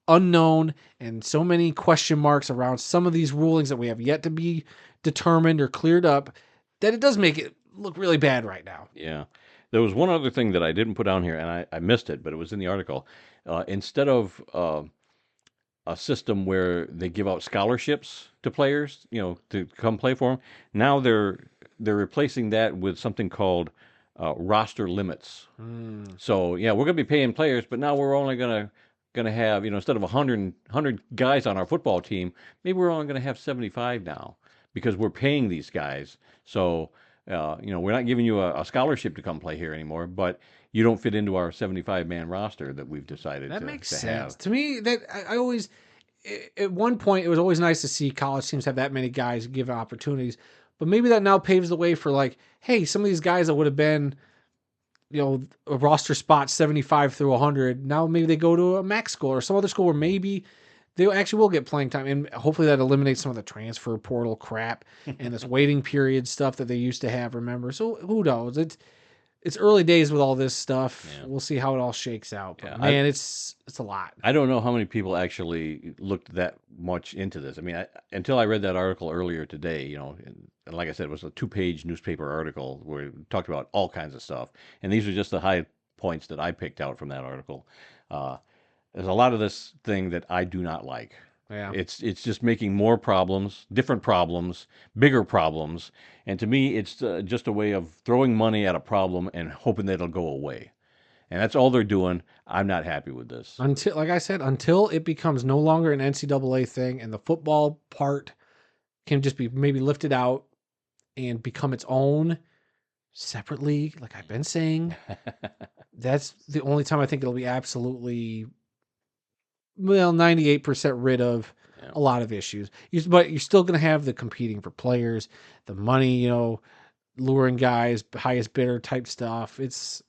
unknown and so many question marks around some of these rulings that we have yet to be determined or cleared up that it does make it look really bad right now. Yeah. There was one other thing that I didn't put down here, and I missed it, but it was in the article. Instead of a system where they give out scholarships to players, to come play for them, now they're replacing that with something called roster limits. So yeah, we're going to be paying players, but now we're only going to have, instead of 100 guys on our football team, maybe we're only going to have 75 now because we're paying these guys. So we're not giving you a scholarship to come play here anymore, but you don't fit into our 75-man roster that we've decided That to, makes to sense have. to me. That I always, at one point, it was always nice to see college teams have that many guys given opportunities. But maybe that now paves the way for like, hey, some of these guys that would have been, a roster spot 75 through 100, now maybe they go to a max school or some other school where maybe they actually will get playing time, and hopefully that eliminates some of the transfer portal crap and this waiting period stuff that they used to have. Remember, so who knows? It's early days with all this stuff. Yeah. We'll see how it all shakes out. But Yeah, man, it's a lot. I don't know how many people actually looked that much into this. I mean, until I read that article earlier today, and like I said, it was a 2-page newspaper article where it talked about all kinds of stuff. And these are just the high points that I picked out from that article. Uh, there's a lot of this thing that I do not like. Yeah. It's just making more problems, different problems, bigger problems, and to me, it's just a way of throwing money at a problem and hoping that it'll go away. And that's all they're doing. I'm not happy with this. Until, like I said, until it becomes no longer an NCAA thing and the football part can just be maybe lifted out and become its own separate league, like I've been saying, that's the only time I think it'll be absolutely 98% rid of Yeah. a lot of issues. But you're still going to have the competing for players, the money, luring guys, highest bidder type stuff. It's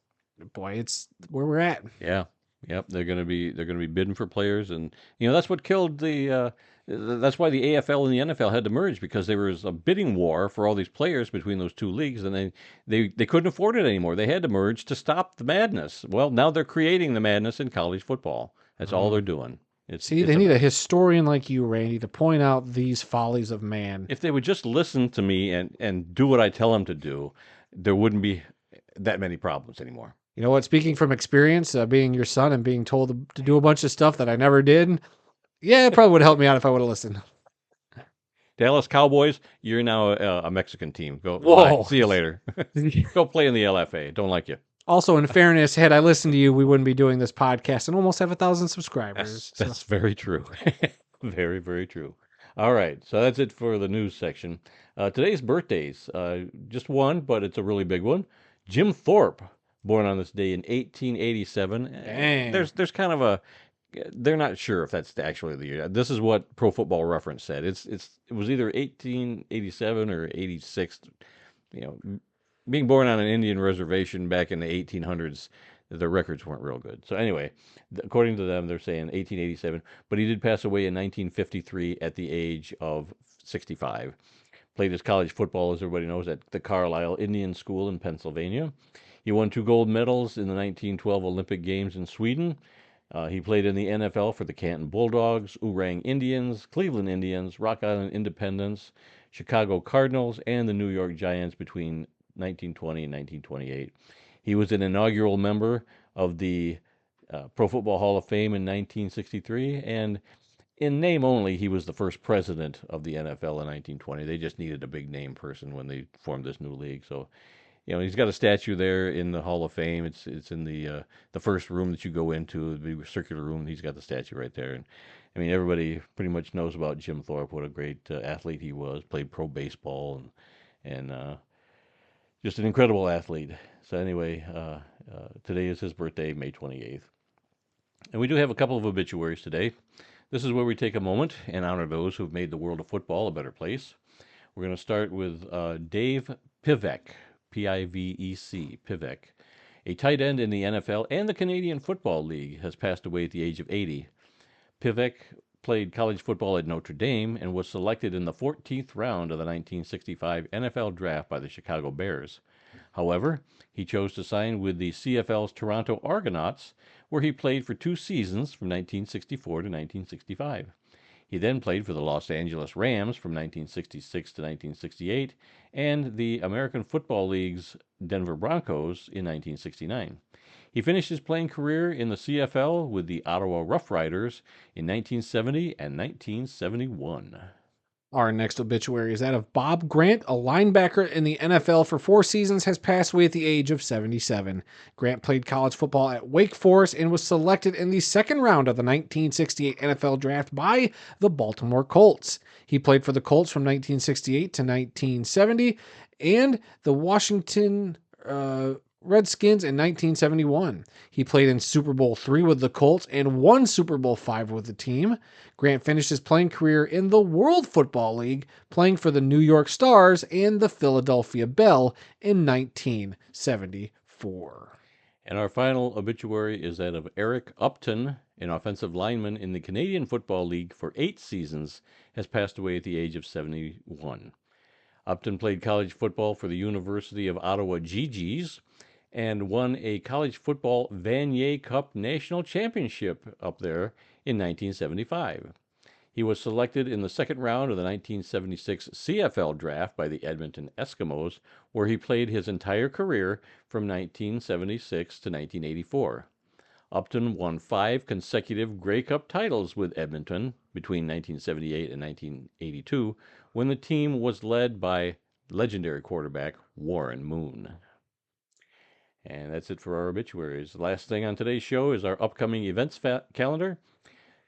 where we're at. Yeah. Yep. They're gonna be bidding for players, and that's what killed the. That's why the AFL and the NFL had to merge because there was a bidding war for all these players between those two leagues, and they couldn't afford it anymore. They had to merge to stop the madness. Well, now they're creating the madness in college football. That's all they're doing. See, they need a historian like you, Randy, to point out these follies of man. If they would just listen to me and do what I tell them to do, there wouldn't be that many problems anymore. You know what? Speaking from experience, being your son and being told to do a bunch of stuff that I never did, yeah, it probably would have helped me out if I would have listened. Dallas Cowboys, you're now a Mexican team. Go. Whoa. Bye. See you later. Go play in the LFA. Don't like you. Also, in fairness, had I listened to you, we wouldn't be doing this podcast and almost have 1,000 subscribers. That's very true. Very, very true. All right. So that's it for the news section. Today's birthdays. Just one, but it's a really big one. Jim Thorpe, born on this day in 1887. Dang. There's kind of a. They're not sure if that's actually the year. This is what Pro Football Reference said. It was either 1887 or 86. being born on an Indian reservation back in the 1800s, the records weren't real good. So anyway, according to them, they're saying 1887, but he did pass away in 1953 at the age of 65. Played his college football, as everybody knows, at the Carlisle Indian School in Pennsylvania. He won 2 gold medals in the 1912 Olympic Games in Sweden. He played in the NFL for the Canton Bulldogs, Oorang Indians, Cleveland Indians, Rock Island Independents, Chicago Cardinals, and the New York Giants between 1920 and 1928. He was an inaugural member of the Pro Football Hall of Fame in 1963, and in name only, he was the first president of the NFL in 1920. They just needed a big name person when they formed this new league. So, he's got a statue there in the Hall of Fame. It's in the first room that you go into, the big circular room. He's got the statue right there. And I mean, everybody pretty much knows about Jim Thorpe. What a great athlete he was. Played pro baseball and just an incredible athlete. So anyway, today is his birthday, May 28th. And we do have a couple of obituaries today. This is where we take a moment and honor those who have made the world of football a better place. We're going to start with Dave Pivec, Pivec, Pivec. A tight end in the NFL and the Canadian Football League has passed away at the age of 80. Pivec played college football at Notre Dame and was selected in the 14th round of the 1965 NFL Draft by the Chicago Bears. However, he chose to sign with the CFL's Toronto Argonauts, where he played for 2 seasons from 1964 to 1965. He then played for the Los Angeles Rams from 1966 to 1968 and the American Football League's Denver Broncos in 1969. He finished his playing career in the CFL with the Ottawa Rough Riders in 1970 and 1971. Our next obituary is that of Bob Grant, a linebacker in the NFL for 4 seasons, has passed away at the age of 77. Grant played college football at Wake Forest and was selected in the second round of the 1968 NFL Draft by the Baltimore Colts. He played for the Colts from 1968 to 1970 and the Washington Redskins in 1971. He played in Super Bowl III with the Colts and won Super Bowl V with the team. Grant finished his playing career in the World Football League, playing for the New York Stars and the Philadelphia Bell in 1974. And our final obituary is that of Eric Upton, an offensive lineman in the Canadian Football League for 8 seasons, has passed away at the age of 71. Upton played college football for the University of Ottawa GGs and won a college football Vanier Cup national championship up there in 1975. He was selected in the second round of the 1976 CFL draft by the Edmonton Eskimos, where he played his entire career from 1976 to 1984. Upton won 5 consecutive Grey Cup titles with Edmonton between 1978 and 1982, when the team was led by legendary quarterback Warren Moon. And that's it for our obituaries. The last thing on today's show is our upcoming events calendar.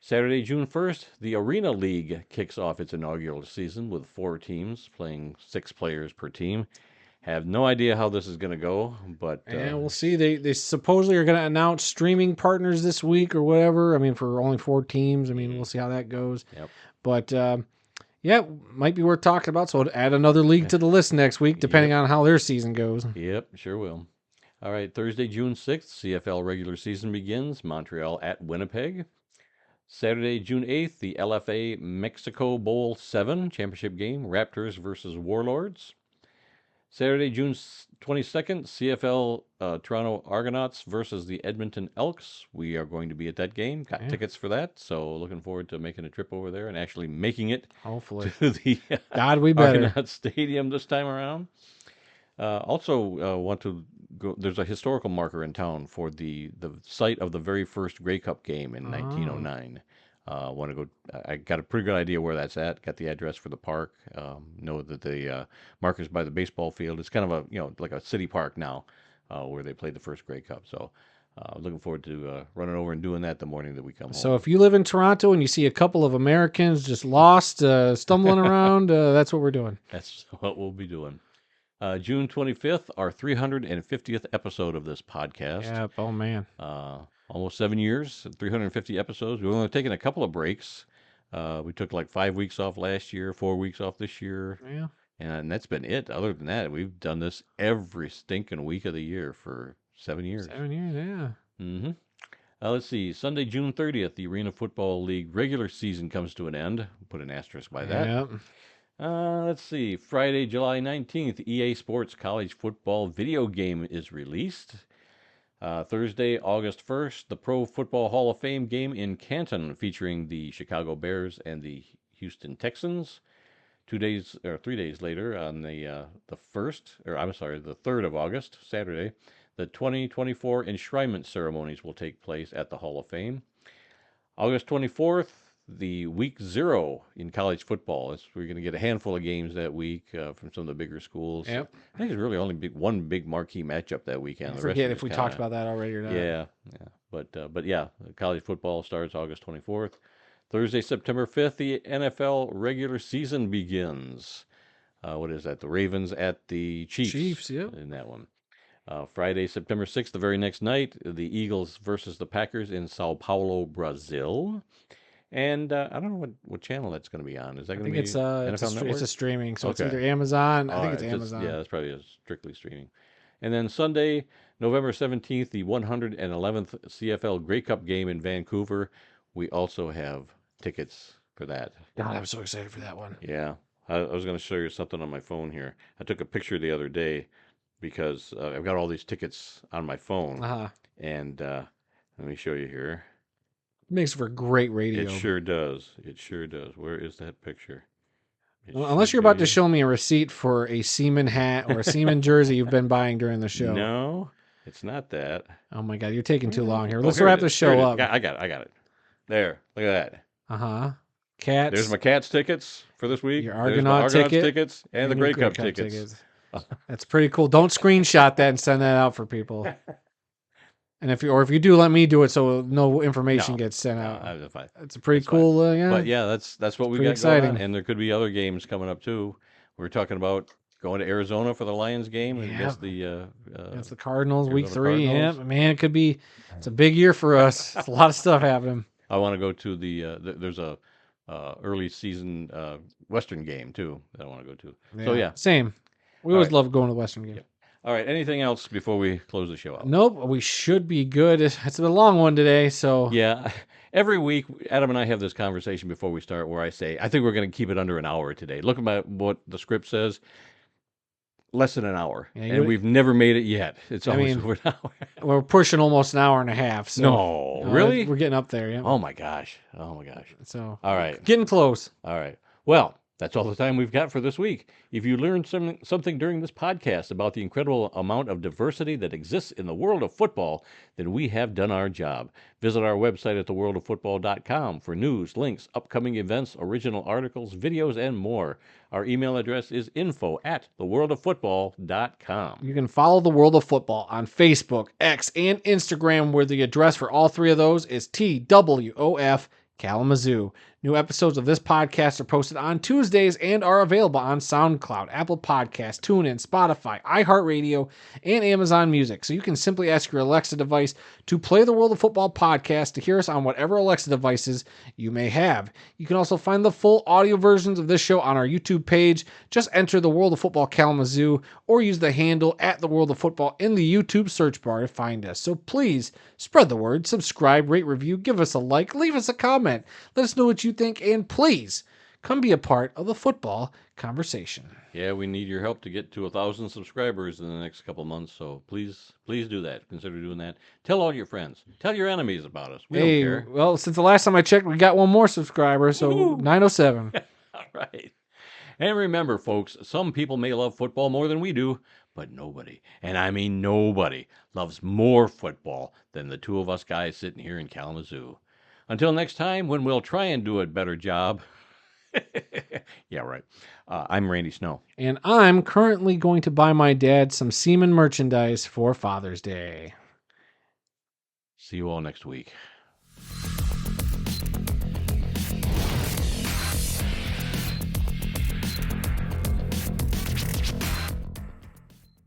Saturday, June 1st, the Arena League kicks off its inaugural season with 4 teams playing 6 players per team. Have no idea how this is going to go, but and we'll see. They supposedly are going to announce streaming partners this week or whatever. I mean, for only 4 teams. I mean, we'll see how that goes. Yep. But yeah, might be worth talking about. So add another league to the list next week, depending on how their season goes. Yep, sure will. All right, Thursday, June 6th, CFL regular season begins. Montreal at Winnipeg. Saturday, June 8th, the LFA Mexico Bowl 7 championship game, Raptors versus Warlords. Saturday, June 22nd, CFL Toronto Argonauts versus the Edmonton Elks. We are going to be at that game. Got tickets for that, so looking forward to making a trip over there and actually making it Hopefully. to the God, we better. Argonaut Stadium this time around. Also, want to go. There's a historical marker in town for the site of the very first Grey Cup game in 1909. Want to go? I got a pretty good idea where that's at. Got the address for the park. Know that the markers by the baseball field. It's kind of a like a city park now, where they played the first Grey Cup. So. Looking forward to running over and doing that the morning that we come home. So if you live in Toronto and you see a couple of Americans just lost, stumbling around, that's what we're doing. That's what we'll be doing. June 25th, our 350th episode of this podcast. Yeah, oh man. Almost 7 years, 350 episodes. We've only taken a couple of breaks. We took like 5 weeks off last year, 4 weeks off this year. Yeah. And that's been it. Other than that, we've done this every stinking week of the year for 7 years. 7 years, yeah. Mm-hmm. Let's see. Sunday, June 30th, the Arena Football League regular season comes to an end. Put an asterisk by that. Yep. Let's see. Friday, July 19th, EA Sports College Football video game is released. Thursday, August 1st, the Pro Football Hall of Fame game in Canton featuring the Chicago Bears and the Houston Texans. 3 days later, on the 3rd of August, Saturday, the 2024 enshrinement ceremonies will take place at the Hall of Fame. August 24th, the week 0 in college football. We're going to get a handful of games that week from some of the bigger schools. Yep. I think there's really only one big marquee matchup that weekend. I forget if we talked about that already or not. Yeah. But yeah, college football starts August 24th. Thursday, September 5th, the NFL regular season begins. What is that? The Ravens at the Chiefs. Chiefs, yep. In that one. Friday, September 6th, the very next night, the Eagles versus the Packers in Sao Paulo, Brazil. And I don't know what channel that's going to be on. Is that going to be NFL Network? It's a streaming, so Okay. it's either Amazon. I think Right, it's Amazon. Yeah, that's probably strictly streaming. And then Sunday, November 17th, the 111th CFL Grey Cup game in Vancouver. We also have tickets for that. God, I'm so excited for that one. Yeah. I was going to show you something on my phone here. I took a picture the other day because I've got all these tickets on my phone. Uh-huh. And let me show you here. It makes for great radio. It sure does. It sure does. Where is that picture? Well, unless you're about to show me a receipt for a Seaman hat or a Seaman jersey you've been buying during the show. No, it's not that. Oh my God, you're taking too long here. Oh, Let's here wrap it the is. show Here it up. is. I got it. There. Look at that. Uh-huh. Cats. There's my Cats tickets for this week. Your There's my Argonaut Argonauts ticket. tickets and the Grey Cup tickets. That's pretty cool. Don't screenshot that and send that out for people. And if you do, let me do it so no information gets sent out. It's a pretty cool. Yeah. But yeah, that's what we got exciting. going on. And there could be other games coming up too. We're talking about going to Arizona for the Lions game and against the Cardinals, week Arizona 3. Cardinals. Yeah, man, it could be. It's a big year for us. It's a lot of stuff happening. I want to go to there's a early season Western game too that I want to go to. Yeah. So yeah, same. We always love going to the Western game. Yeah. All right. Anything else before we close the show out? Nope. We should be good. It's been a long one today, so Yeah. Every week, Adam and I have this conversation before we start where I say, I think we're going to keep it under an hour today. Look at what the script says. Less than an hour. Yeah, and we've never made it yet. It's always over an hour. We're pushing almost an hour and a half. So, no, really? We're getting up there, yeah. Oh my gosh. So, all right. Getting close. All right. Well, that's all the time we've got for this week. If you learned something during this podcast about the incredible amount of diversity that exists in the world of football, then we have done our job. Visit our website at theworldoffootball.com for news, links, upcoming events, original articles, videos, and more. Our email address is info@theworldoffootball.com. You can follow The World of Football on Facebook, X, and Instagram, where the address for all three of those is TWOF Kalamazoo. New episodes of this podcast are posted on Tuesdays and are available on SoundCloud, Apple Podcasts, TuneIn, Spotify, iHeartRadio, and Amazon Music. So you can simply ask your Alexa device to play the World of Football podcast to hear us on whatever Alexa devices you may have. You can also find the full audio versions of this show on our YouTube page. Just enter the World of Football Kalamazoo or use the handle @the World of Football in the YouTube search bar to find us. So please spread the word, subscribe, rate, review, give us a like, leave us a comment. Let us know what you think, and please come be a part of the football conversation. Yeah, we need your help to get to 1,000 subscribers in the next couple months. So please do that. Consider doing that. Tell all your friends. Tell your enemies about us. We don't care. Well, since the last time I checked, we got one more subscriber, so Woo-hoo. 907. All right. And remember, folks, some people may love football more than we do, but nobody, and I mean nobody, loves more football than the two of us guys sitting here in Kalamazoo. Until next time, when we'll try and do a better job. Yeah, right. I'm Randy Snow. And I'm currently going to buy my dad some Seaman merchandise for Father's Day. See you all next week.